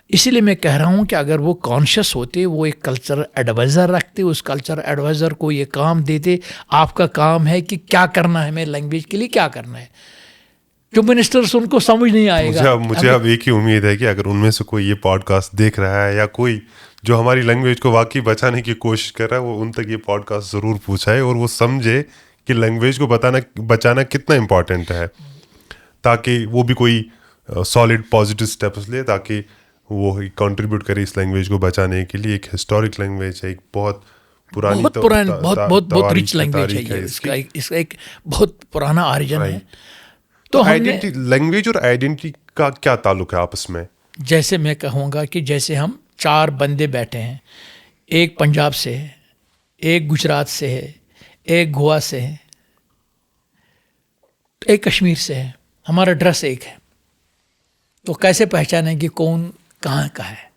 اسی لیے میں کہہ رہا ہوں کہ اگر وہ کانشیس ہوتے, وہ ایک کلچر ایڈوائزر رکھتے, اس کلچر ایڈوائزر کو یہ کام دیتے, آپ کا کام ہے کہ کیا کرنا ہے, میرے لینگویج کے لیے کیا کرنا ہے. جو منسٹرس ان کو سمجھ نہیں آئے گا. مجھے اب ایک ہی امید ہے کہ اگر ان میں سے کوئی یہ پوڈ کاسٹ دیکھ رہا ہے, یا کوئی جو ہماری لینگویج کو واقعی بچانے کی کوشش کر رہا ہے, وہ ان تک یہ پوڈ کاسٹ ضرور پہنچائے, اور وہ سمجھے کہ لینگویج کو بچانا کتنا امپورٹنٹ ہے, تاکہ وہ بھی کوئی سالڈ پازیٹیو اسٹیپس لے, تاکہ وہ کنٹریبیوٹ کرے اس لینگویج کو بچانے کے لیے. ایک ہسٹورک لینگویج ہے, ایک بہت بہت ریچ لینگویج ہے, اس کا ایک بہت پرانا آریجن ہے. تو لینگویج اور آئیڈینٹی کا کیا تعلق ہے آپس میں؟ جیسے میں کہوں گا کہ جیسے ہم 4 بندے بیٹھے ہیں, ایک پنجاب سے ہے, ایک گجرات سے ہے, ایک گوا سے ہے, ایک کشمیر سے ہے, ہمارا ڈریس ایک ہے. تو کیسے پہچانیں کہ کون کہاں کا ہے؟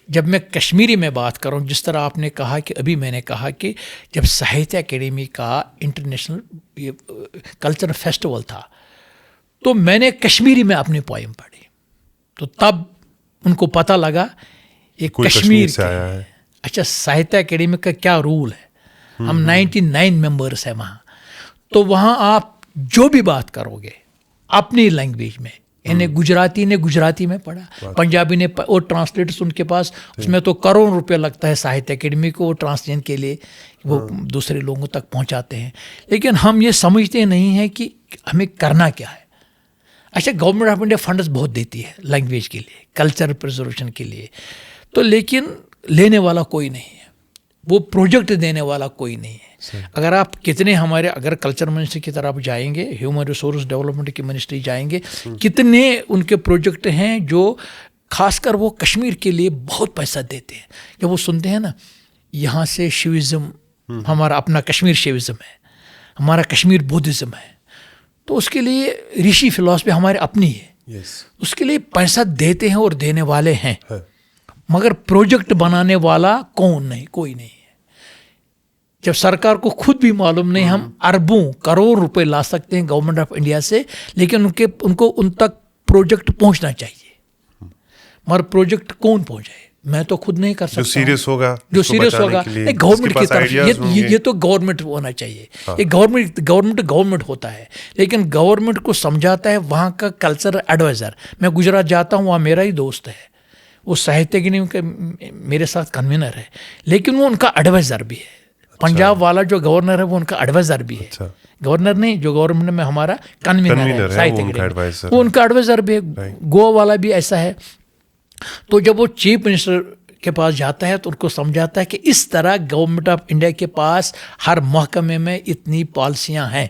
جب میں کشمیری میں بات کروں, جس طرح آپ نے کہا کہ ابھی میں نے کہا کہ جب ساہتیہ اکیڈمی کا انٹرنیشنل کلچر فیسٹیول تھا, تو میں نے کشمیری میں اپنی پوئم پڑھی, تو تب ان کو پتہ لگا یہ کشمیر سے آیا ہے. اچھا, ساہتیہ اکیڈمی کا کیا رول ہے؟ ہم 99 ممبرس ہیں وہاں. تو وہاں آپ جو بھی بات کرو گے اپنی لینگویج میں, یعنی گجراتی نے گجراتی میں پڑھا, پنجابی نے, اور ٹرانسلیٹرس ان کے پاس, اس میں تو کروڑ روپے لگتا ہے ساہتیہ اکیڈمی کو وہ ٹرانسلیشن کے لیے, وہ دوسرے لوگوں تک پہنچاتے ہیں. لیکن ہم یہ سمجھتے نہیں ہیں کہ ہمیں کرنا کیا ہے. اچھا, گورنمنٹ آف انڈیا فنڈس بہت دیتی ہے لینگویج کے لیے, کلچر پرزرویشن کے لیے, تو لیکن لینے والا کوئی نہیں ہے, وہ پروجیکٹ دینے والا کوئی نہیں ہے. اگر آپ کتنے ہمارے, اگر کلچر منسٹری کی طرف جائیں گے, ہیومن ریسورس ڈیولپمنٹ کی منسٹری جائیں گے, کتنے ان کے پروجیکٹ ہیں جو خاص کر وہ کشمیر کے لیے بہت پیسہ دیتے ہیں. جب وہ سنتے ہیں نا یہاں سے شیوزم, ہمارا اپنا کشمیر شیوزم ہے, ہمارا کشمیر بدھزم ہے, تو اس کے لیے ریشی فلاسفی ہمارے اپنی ہے, اس کے لیے پیسہ دیتے ہیں اور دینے والے ہیں, مگر پروجیکٹ بنانے والا کون نہیں, کوئی نہیں ہے. جب سرکار کو خود بھی معلوم نہیں, ہم اربوں کروڑ روپے لا سکتے ہیں گورنمنٹ آف انڈیا سے, لیکن ان کو ان تک پروجیکٹ پہنچنا چاہیے, مگر پروجیکٹ کون پہنچائے, میں تو خود نہیں کر سکتا. جو سیریس ہوگا گورنمنٹ کی طرف, یہ تو گورنمنٹ ہونا چاہیے. یہ گورنمنٹ ہوتا ہے, لیکن گورنمنٹ کو سمجھاتا ہے وہاں کا کلچر ایڈوائزر. میں گجرات جاتا ہوں, وہاں میرا ہی دوست ہے, وہ ساہتیہ اکیڈمی میرے ساتھ کنوینر ہے, لیکن وہ ان کا ایڈوائزر بھی ہے. پنجاب والا جو گورنر ہے وہ ان کا ایڈوائزر بھی ہے, گورنر نہیں, جو گورنمنٹ میں ہمارا کنوینر ہے ساہتیہ اکیڈمی, وہ ان کا ایڈوائزر بھی ہے. گوا والا بھی ایسا ہے. تو جب وہ چیف منسٹر کے پاس جاتا ہے تو ان کو سمجھاتا ہے کہ اس طرح گورنمنٹ آف انڈیا کے پاس ہر محکمے میں اتنی پالیسیاں ہیں,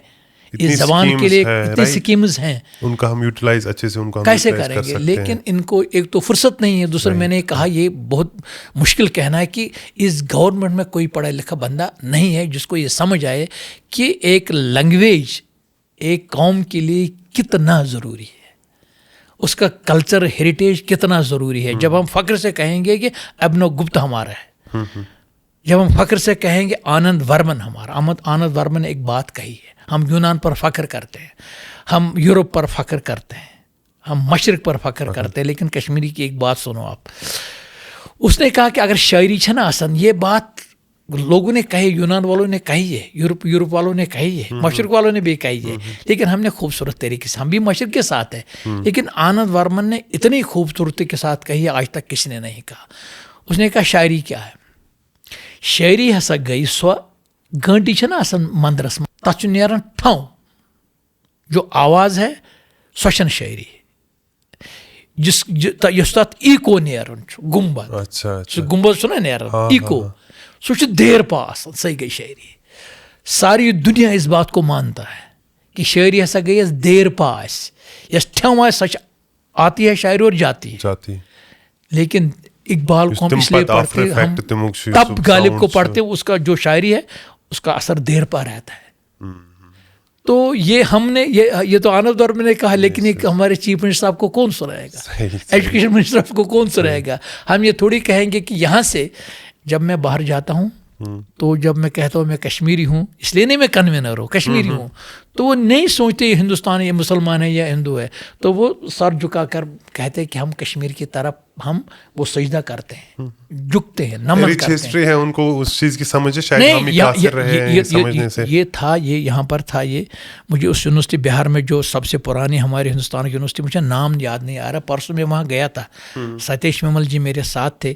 اس زبان کے لیے اتنی سکیمز ہیں, ان کا ہم یوٹیلائز اچھے سے ان کو کیسے کریں گے. لیکن ان کو ایک تو فرصت نہیں ہے, دوسرا میں نے کہا یہ بہت مشکل کہنا ہے کہ اس گورنمنٹ میں کوئی پڑھا لکھا بندہ نہیں ہے جس کو یہ سمجھ آئے کہ ایک لینگویج ایک قوم کے لیے کتنا ضروری ہے, اس کا کلچر ہیریٹیج کتنا ضروری ہے. جب ہم فخر سے کہیں گے کہ ابنو گپت ہمارا ہے, جب ہم فخر سے کہیں گے آنند ورمن ہمارا, آنند ورمن نے ایک بات کہی ہے, ہم یونان پر فخر کرتے ہیں, ہم یورپ پر فخر کرتے ہیں, ہم مشرق پر فخر کرتے ہیں, لیکن کشمیری کی ایک بات سنو آپ. اس نے کہا کہ اگر شاعری ہے نا آسان, یہ بات لوگوں نے کہی, یونان والوں نے کہی ہے, یورپ والوں نے کہی ہے, مشرق والوں نے بھی کہی ہے, لیکن ہم نے خوبصورت طریقے سے, ہم بھی مشرق کے ساتھ ہیں, لیکن آنند ورمن نے اتنی خوبصورتی کے ساتھ کہی ہے آج تک کسی نے نہیں کہا. اس نے کہا شاعری کیا ہے, شاعری ہسا گئی سو گھنٹی چھنا آسان مندرس میں, تتھ نیران ٹھاؤں, جو آواز ہے سو چھن شاعری, یس تتھ ایکو نیران گنبد, گنبد چھنا نیران ایکو, سو دیر پا آسان, سہی گئی شاعری. ساری دنیا اس بات کو مانتا ہے کہ شاعری ہسا گئی یس دیر پا آس, یس ٹھاؤں آس سچ آتی ہے شاعری اور جاتی ہے. لیکن اقبال کو ہم اس لیے پڑھتے, ہم تب غالب کو پڑھتے, اس کا جو شاعری ہے اس کا اثر دیر پا رہتا ہے. تو یہ ہم نے یہ تو آنند ورمن نے کہا, لیکن ایک ہمارے چیف منسٹر صاحب کو کون سنائے گا, ایجوکیشن منسٹر صاحب کو کون سنائے گا. ہم یہ تھوڑی کہیں گے کہ یہاں سے جب میں باہر جاتا ہوں تو جب میں کہتا ہوں میں کشمیری ہوں, اس لیے نہیں میں کنوینر ہوں, کشمیری ہوں, تو وہ نہیں سوچتے یہ ہندوستان ہے, یہ مسلمان ہے یا ہندو ہے, تو وہ سر جھکا کر کہتے ہیں کہ ہم کشمیر کی طرف ہم وہ سجدہ کرتے ہیں, جھکتے ہیں, نمن کرتے ہیں. ہسٹری ہے, ان کو اس چیز کی سمجھ ہے, شاید ہم متاثر رہے ہیں سمجھنے سے. یہ تھا, یہ یہاں پر تھا. یہ مجھے اس یونیورسٹی بہار میں جو سب سے پرانی ہمارے ہندوستان کی یونیورسٹی, مجھے نام یاد نہیں آ رہا, پرسوں میں وہاں گیا تھا, ستیش ومل جی میرے ساتھ تھے,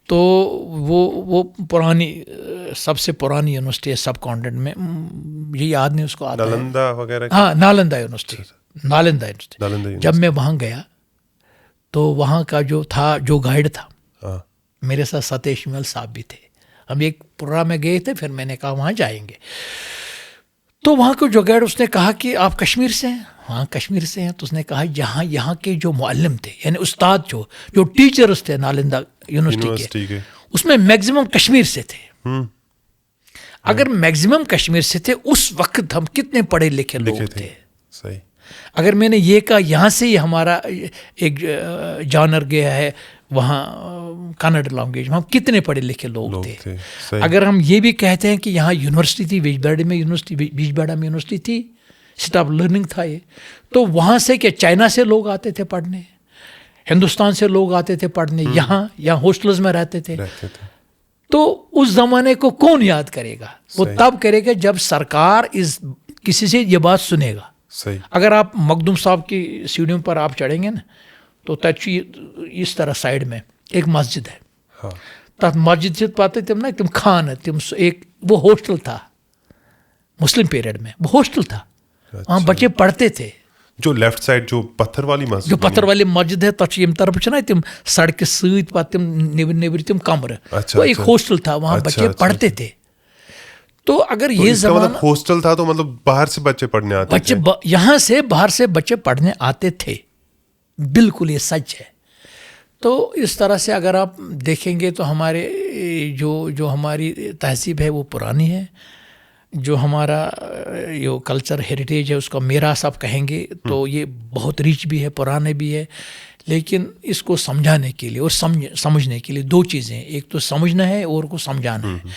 تو وہ پرانی سب سے پرانی یونیورسٹی ہے سب کانٹینٹ میں, یہ یاد نہیں اس کو آتا, نالندہ وغیرہ, ہاں نالندہ یونیورسٹی. جب میں وہاں گیا تو وہاں کا جو تھا, جو گائیڈ تھا, میرے ساتھ ستیش ومل صاحب بھی تھے, ہم ایک پروگرام میں گئے تھے, پھر میں نے کہا وہاں جائیں گے. تو وہاں کو جو گائیڈ, اس نے کہا کہ آپ کشمیر سے ہیں, ہاں کشمیر سے ہیں. تو اس نے کہا یہاں کے جو معلم تھے, یعنی استاد جو ٹیچرز تھے نالندہ یونیورسٹی کے, اس میں میکزیمم کشمیر سے تھے. اگر میکزیمم کشمیر سے تھے, اس وقت ہم کتنے پڑھے لکھے لوگ تھے. اگر میں نے یہ کہا یہاں سے ہی ہمارا ایک جانر گیا ہے وہاں کنڑ لینگویج میں, ہم کتنے پڑھے لکھے لوگ تھے. اگر ہم یہ بھی کہتے ہیں کہ یہاں یونیورسٹی تھی, بیجبیڑا میں یونیورسٹی تھی, اسٹاف لرننگ تھا یہ, تو وہاں سے کیا چائنا سے لوگ آتے تھے پڑھنے, ہندوستان سے لوگ آتے تھے پڑھنے, یہاں ہاسٹلز میں رہتے تھے. تو اس زمانے کو کون یاد کرے گا؟ وہ تب کرے گا جب سرکار کسی سے یہ بات سنے گا. صحیح. اگر آپ مخدوم صاحب کی سیڑھیوں پر آپ چڑھیں گے نا تو تچی اس طرح سائڈ میں ایک مسجد ہے. ہاں. تب مسجد سے پاتے تم نا تم خان تم ایک وہ ہاسٹل تھا مسلم پیریڈ میں، وہ ہاسٹل تھا. وہاں بچے پڑھتے تھے. جو لیفٹ سائڈ جو پتھر والی مسجد، جو پتھر والی مسجد ہے تب یم طرف نا تم سڑک ست پہ تم نیبر تم کمرہ، وہ ایک ہاسٹل تھا، وہاں بچے پڑھتے تھے. تو اگر یہ زمانہ ہاسٹل تھا تو مطلب باہر سے بچے پڑھنے آتے تھے، یہاں سے باہر سے بچے پڑھنے آتے تھے. بالکل یہ سچ ہے. تو اس طرح سے اگر آپ دیکھیں گے تو ہمارے جو ہماری تہذیب ہے وہ پرانی ہے. جو ہمارا یہ کلچر ہیریٹیج ہے اس کا میراث آپ کہیں گے تو یہ بہت ریچ بھی ہے، پرانے بھی ہے. لیکن اس کو سمجھانے کے لیے اور سمجھنے کے لیے دو چیزیں ہیں، ایک تو سمجھنا ہے اور کو سمجھانا ہے.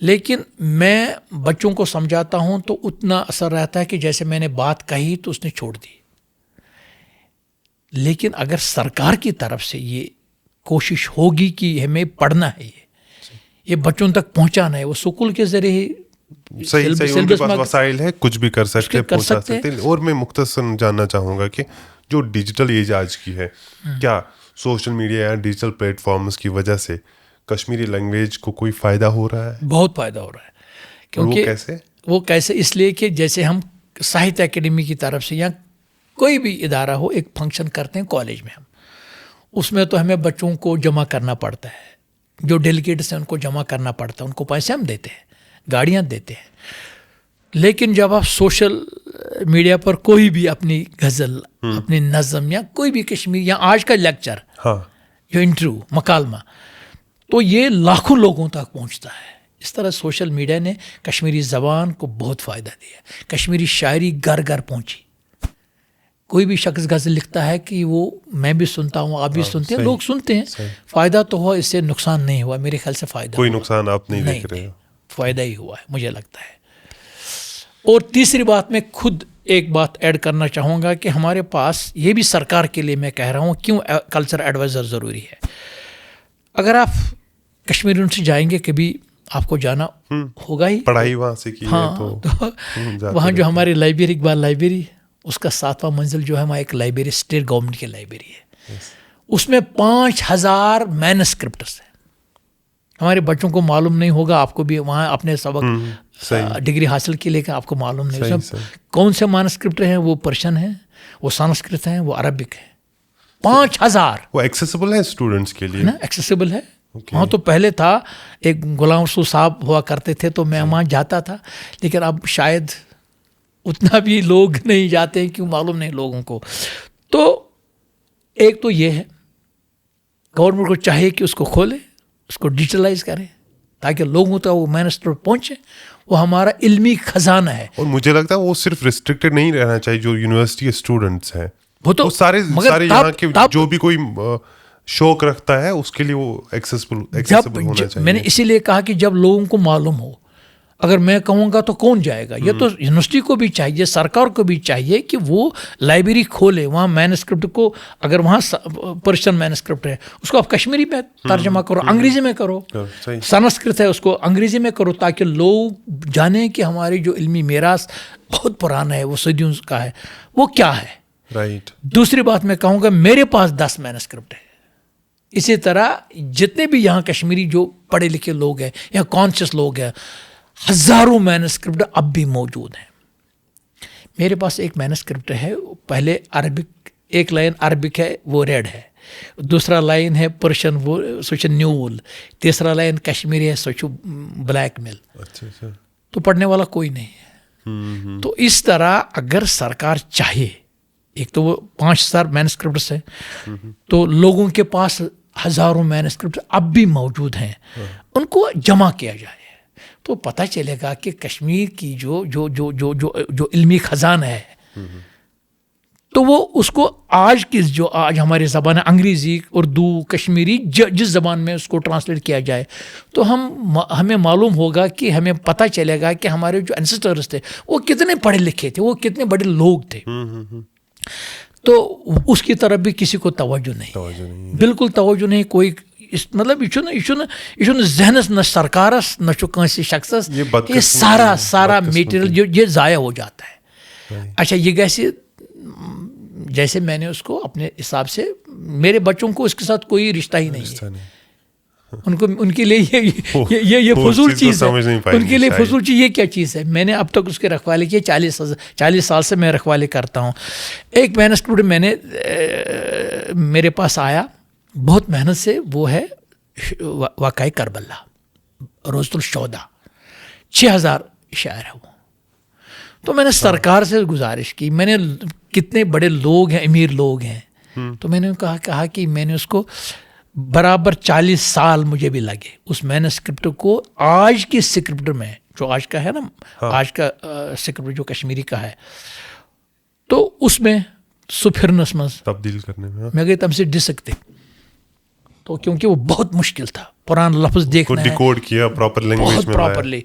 لیکن میں بچوں کو سمجھاتا ہوں تو اتنا اثر رہتا ہے کہ جیسے میں نے بات کہی تو اس نے چھوڑ دی. لیکن اگر سرکار کی طرف سے یہ کوشش ہوگی کہ ہمیں پڑھنا ہے، یہ بچوں تک پہنچانا ہے، وہ سکول کے ذریعے صحیح ان کے پاس وسائل ہے، کچھ بھی کر سکتے پہنچا سکتے. اور میں مختصر جاننا چاہوں گا کہ جو ڈیجیٹل ایج آج کی ہے، کیا سوشل میڈیا یا ڈیجیٹل پلیٹ فارمز کی وجہ سے کشمیری لینگویج کو کوئی فائدہ ہو رہا ہے؟ بہت فائدہ ہو رہا ہے. کیونکہ وہ کیسے؟ اس لیے کہ جیسے ہم ساہتیہ اکیڈمی کی طرف سے یا کوئی بھی ادارہ ہو ایک فنکشن کرتے ہیں کالج میں، ہم اس میں تو ہمیں بچوں کو جمع کرنا پڑتا ہے، جو ڈیلیگیٹس ہیں ان کو جمع کرنا پڑتا ہے، ان کو پیسے ہم دیتے ہیں، گاڑیاں دیتے ہیں. لیکن جب آپ سوشل میڈیا پر کوئی بھی اپنی غزل، اپنی نظم یا کوئی بھی کشمیری یا آج کا لیکچر، جو انٹرویو، مکالمہ، تو یہ لاکھوں لوگوں تک پہنچتا ہے. اس طرح سوشل میڈیا نے کشمیری زبان کو بہت فائدہ دیا. کشمیری شاعری گھر گھر پہنچی. کوئی بھی شخص غزل لکھتا ہے کہ وہ میں بھی سنتا ہوں، آپ بھی سنتے ہیں، لوگ سنتے ہیں. فائدہ تو ہوا، اس سے نقصان نہیں ہوا. میرے خیال سے فائدہ کوئی نقصان آپ نہیں دیکھ رہے، فائدہ ہی ہوا ہے مجھے لگتا ہے. اور تیسری بات میں خود ایک بات ایڈ کرنا چاہوں گا کہ ہمارے پاس یہ بھی سرکار کے لیے میں کہہ رہا ہوں کیوں کلچر ایڈوائزر ضروری ہے. اگر آپ کشمیر یونیورسٹی جائیں گے، کبھی آپ کو جانا ہوگا ہی، پڑھائی وہاں سے کی ہے تو وہاں جو ہماری لائبریری، اقبال لائبریری، اس کا 7واں منزل جو ہے وہاں ایک لائبریری اسٹیٹ گورنمنٹ کی لائبریری ہے. اس میں 5000 مینuscripts ہیں. ہمارے بچوں کو معلوم نہیں ہوگا، آپ کو بھی وہاں اپنے سبق ڈگری حاصل کی، لیکن آپ کو معلوم نہیں کون سے مینuscript ہیں. وہ پرشین ہیں، وہ سنسکرت ہیں، وہ عربک ہیں. 5000. وہ ایکسیسیبل ہے اسٹوڈنٹس کے لیے؟ ایکسیسیبل ہے. وہاں تو پہلے تھا، ایک غلام رسول صاحب ہوا کرتے تھے تو میں وہاں جاتا تھا. لیکن اب شاید اتنا بھی لوگ نہیں جاتے ہیں، کیوں معلوم نہیں لوگوں کو. تو ایک تو یہ ہے، گورنمنٹ کو چاہیے کہ اس کو کھولے، اس کو ڈیجیٹلائز کرے تاکہ لوگوں تک وہ مینuscript پہنچے. وہ ہمارا علمی خزانہ ہے. اور مجھے لگتا ہے وہ صرف ریسٹرکٹیڈ نہیں رہنا چاہیے. جو یونیورسٹی کے اسٹوڈنٹس ہیں وہ تو سارے یہاں کے جو بھی کوئی شوق رکھتا ہے اس کے لیے وہ ایکسیسیبل ہونا چاہیے. میں نے اسی لیے کہا کہ جب لوگوں کو معلوم ہو. اگر میں کہوں گا تو کون جائے گا؟ یہ تو یونیورسٹی کو بھی چاہیے، سرکار کو بھی چاہیے کہ وہ لائبریری کھولے. وہاں مینuscript کو، اگر وہاں پرشین مینuscript ہے اس کو آپ کشمیری میں ترجمہ کرو، انگریزی میں کرو، سنسکرت ہے اس کو انگریزی میں کرو، تاکہ لوگ جانیں کہ ہماری جو علمی میراث بہت پرانا ہے، وہ صدیوں کا ہے، وہ کیا ہے. رائٹ. دوسری بات میں کہوں گا، میرے پاس 10 مینuscript ہے. اسی طرح جتنے بھی یہاں کشمیری جو پڑھے لکھے لوگ ہیں یا کانشیس لوگ ہیں، ہزاروں مینuscript اب بھی موجود ہیں. میرے پاس ایک مینuscript ہے، پہلے عربک، ایک لائن عربک ہے وہ ریڈ ہے، دوسرا لائن ہے پرشین وہ سوچ نیول، تیسرا لائن کشمیری ہے سوچ بلیک میل. تو پڑھنے والا کوئی نہیں ہے. تو اس طرح اگر سرکار چاہے، ایک تو وہ 5000 مینuscripts ہیں، تو لوگوں کے پاس ہزاروں مینuscripts اب بھی موجود ہیں، ان کو جمع کیا جائے تو پتہ چلے گا کہ کشمیر کی جو جو جو جو جو جو علمی خزانہ ہے، تو وہ اس کو آج کی جو آج ہماری زبان ہے، انگریزی، اردو، کشمیری، جس زبان میں اس کو ٹرانسلیٹ کیا جائے تو ہمیں معلوم ہوگا کہ ہمیں پتہ چلے گا کہ ہمارے جو اینسسٹرز تھے وہ کتنے پڑھے لکھے تھے، وہ کتنے بڑے لوگ تھے. تو اس کی طرف بھی کسی کو توجہ نہیں، بالکل توجہ نہیں. کوئی مطلب یہ ذہنس نہ سرکارس نہ کنسی شخصس یہ سارا میٹیریل یہ ضائع ہو جاتا ہے. اچھا یہ گیسے جیسے میں نے اس کو اپنے حساب سے, میرے بچوں کو اس کے ساتھ کوئی رشتہ ہی نہیں ہے, ان کے لیے یہ فضول چیز ہے, ان کے لیے فضول چیز یہ کیا چیز ہے. میں نے اب تک اس کے رکھوالے کیے 40 سال سے میں رکھوالے کرتا ہوں. ایک میں نے اسٹوڈنٹ میرے پاس آیا بہت محنت سے, وہ ہے واقعہ کربلا روزۃ الشہداء, 6000 شاعر ہے وہ. تو میں نے سرکار سے گزارش کی, میں نے کتنے بڑے لوگ ہیں, امیر لوگ ہیں, تو میں نے کہا کہ میں نے اس کو برابر 40 سال مجھے بھی لگے اس مینوسکرپٹ کو آج کی اسکرپٹ میں, جو آج کا ہے نا, آج کا اسکرپٹ جو کشمیری کا ہے, تو اس میں سپھرنس میں تبدیل کرنے میں گئی تم سے ڈسکتے, تو کیونکہ وہ بہت مشکل تھا, پرانا لفظ دیکھنا ہے, ڈیکوڈ کیا پراپر لینگویج میں پراپرلی.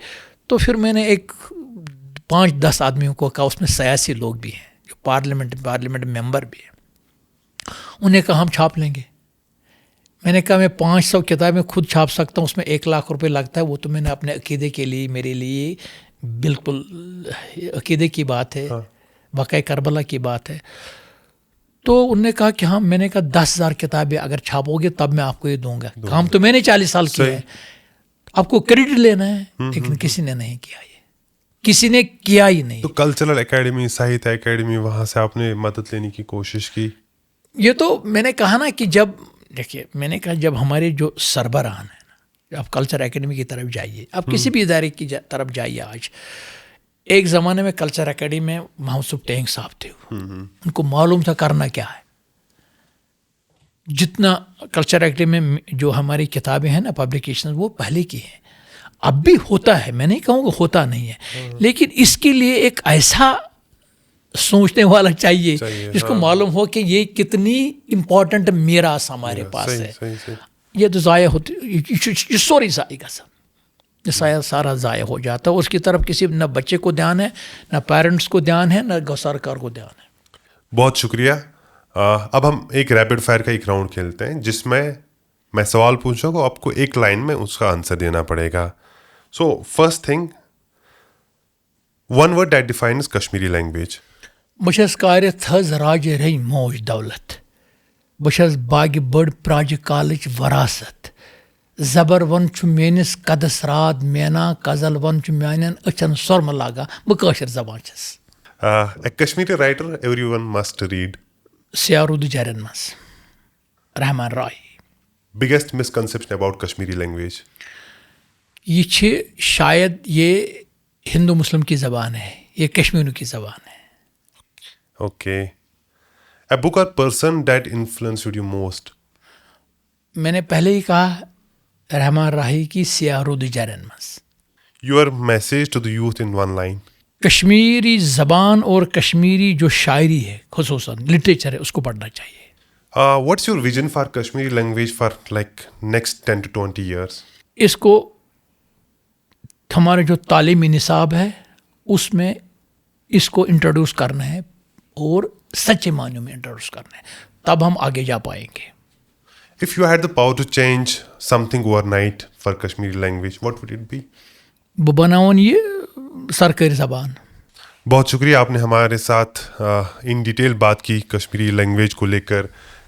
تو پھر میں نے ایک 5-10 آدمیوں کو کہا, اس میں سیاسی لوگ بھی ہیں, جو پارلیمنٹ ممبر بھی ہیں, انہیں کہا ہم چھاپ لیں گے. میں نے کہا میں 500 کتابیں خود چھاپ سکتا ہوں, اس میں 1 لاکھ روپے لگتا ہے, وہ تو میں نے اپنے عقیدے کے لیے, میرے لیے بالکل عقیدے کی بات ہے, واقعہ کربلا کی بات ہے. تو انہوں نے کہا کہ ہاں. میں نے کہا 10,000 کتابیں اگر چھاپو گے تب میں آپ کو یہ دوں گا. کام تو میں نے 40 سال کیا ہے, آپ کو کریڈٹ لینا ہے, لیکن کسی نے نہیں کیا, یہ کسی نے کیا ہی نہیں. تو کلچرل اکیڈمی, ساہتیہ اکیڈمی, وہاں سے آپ نے مدد لینے کی کوشش کی؟ یہ تو میں نے کہا نا کہ جب دیکھیے, میں نے کہا جب ہمارے جو سربراہان ہیں نا, آپ کلچر اکیڈمی کی طرف جائیے, آپ کسی بھی ادارے کی طرف جائیے. آج ایک زمانے میں کلچر اکیڈمی میں محمد ٹینک صاحب تھے, ان کو معلوم تھا کرنا کیا ہے. جتنا کلچر اکیڈمی میں جو ہماری کتابیں ہیں نا, پبلیکیشن, وہ پہلے کی ہیں. اب بھی ہوتا ہے, میں نہیں کہوں گا ہوتا نہیں ہے, لیکن اس کے لیے ایک ایسا سوچنے والا چاہیے جس کو معلوم ہو کہ یہ کتنی امپورٹنٹ میراث ہمارے پاس ہے. یہ تو ضائع ہوتی, یہ سوری ضائع کا سب, یہ سارا ضائع ہو جاتا ہے. اس کی طرف کسی نہ بچے کو دھیان ہے, نہ پیرنٹس کو دھیان ہے, نہ سرکار کو دھیان ہے. بہت شکریہ. اب ہم ایک ریپڈ فائر کا ایک راؤنڈ کھیلتے ہیں, جس میں سوال پوچھوں گا, آپ کو ایک لائن میں اس کا آنسر دینا پڑے گا. So first thing, one word that defines Kashmiri language. بہٕ چھَس کارِ تھٔز راجہِ رے موج دولت, بہٕ چھَس باغہِ بٔڑ پراجہِ کالٕچ وراثت, زبر ون چھُ میٲنِس قدس رات مینا, غزل ون چھُ میانٮ۪ن أچھن سۄرمہٕ لاگان. بہٕ کٲشِر زبان چھَس. A Kashmiri writer everyone must read. سیارود جرن منٛز رحمان راے. Biggest misconception about Kashmiri language. یہ چھِ شاید یہ ہندو مسلم کی زبان ہے, یہ کشمیروں کی زبان ہے. Okay. A book or person that influenced you most. میں نے پہلے ہی کہا رحمان راہی کی سیارود جرن منٛز. Your message to the youth in one line. Kashmiri زبان اور کشمیری جو شاعری ہے, خصوصاً لٹریچر ہے, اس کو پڑھنا چاہیے. What's your vision for Kashmiri language for like next 10 to 20 years? اس کو ہمارا جو تعلیمی نصاب ہے اس میں اس کو انٹروڈیوس کرنا ہے, اور سچے معنوں میں انٹروڈیوس کرنا ہے, تب ہم آگے جا پائیں گے. If you had the power to change something overnight for Kashmiri language, what would it be? بہٕ بناون یہ سرکاری زبان. بہت شکریہ, آپ نے ہمارے ساتھ ان ڈیٹیل بات کی کشمیری لینگویج کو لے کر.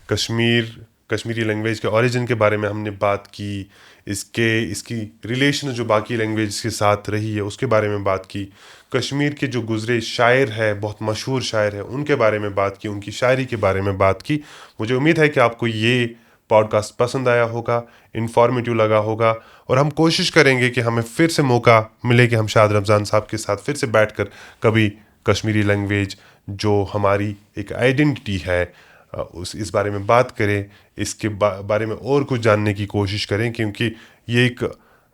کشمیری لینگویج کے اوریجن کے بارے میں ہم نے بات کی, اس کی ریلیشن جو باقی لینگویج کے ساتھ رہی ہے اس کے بارے میں بات کی. کشمیر کے جو گزرے شاعر ہے, بہت مشہور شاعر ہے, ان کے بارے میں بات کی, ان کی شاعری کے بارے میں بات کی. مجھے امید ہے کہ آپ کو یہ پوڈ کاسٹ پسند آیا ہوگا, انفارمیٹیو لگا ہوگا, اور ہم کوشش کریں گے کہ ہمیں پھر سے موقع ملے کہ ہم شاد رمضان صاحب کے ساتھ پھر سے بیٹھ کر کبھی کشمیری لینگویج جو ہماری ایک آئیڈینٹی ہے اس بارے میں بات کریں, اس کے بارے میں اور کچھ جاننے کی کوشش کریں, کیونکہ یہ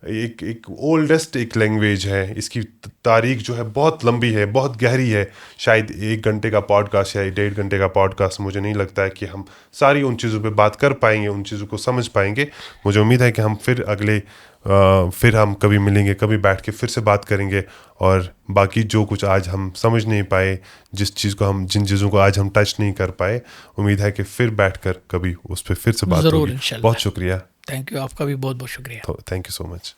ایک اولڈسٹ ایک لینگویج ہے. اس کی تاریخ جو ہے بہت لمبی ہے, بہت گہری ہے. شاید 1 گھنٹے کا پوڈ کاسٹ یا 1.5 گھنٹے کا پوڈ کاسٹ, مجھے نہیں لگتا ہے کہ ہم ساری ان چیزوں پہ بات کر پائیں گے, ان چیزوں کو سمجھ پائیں گے. مجھے امید ہے کہ ہم پھر ہم کبھی ملیں گے, کبھی بیٹھ کے پھر سے بات کریں گے, اور باقی جو کچھ آج ہم سمجھ نہیں پائے, جن چیزوں کو آج ہم ٹچ نہیں کر پائے, امید ہے کہ پھر بیٹھ کر کبھی اس پہ پھر سے بات ہوگی. بہت شکریہ. تھینک یو، آپ کا بھی بہت بہت شکریہ. Thank you so much.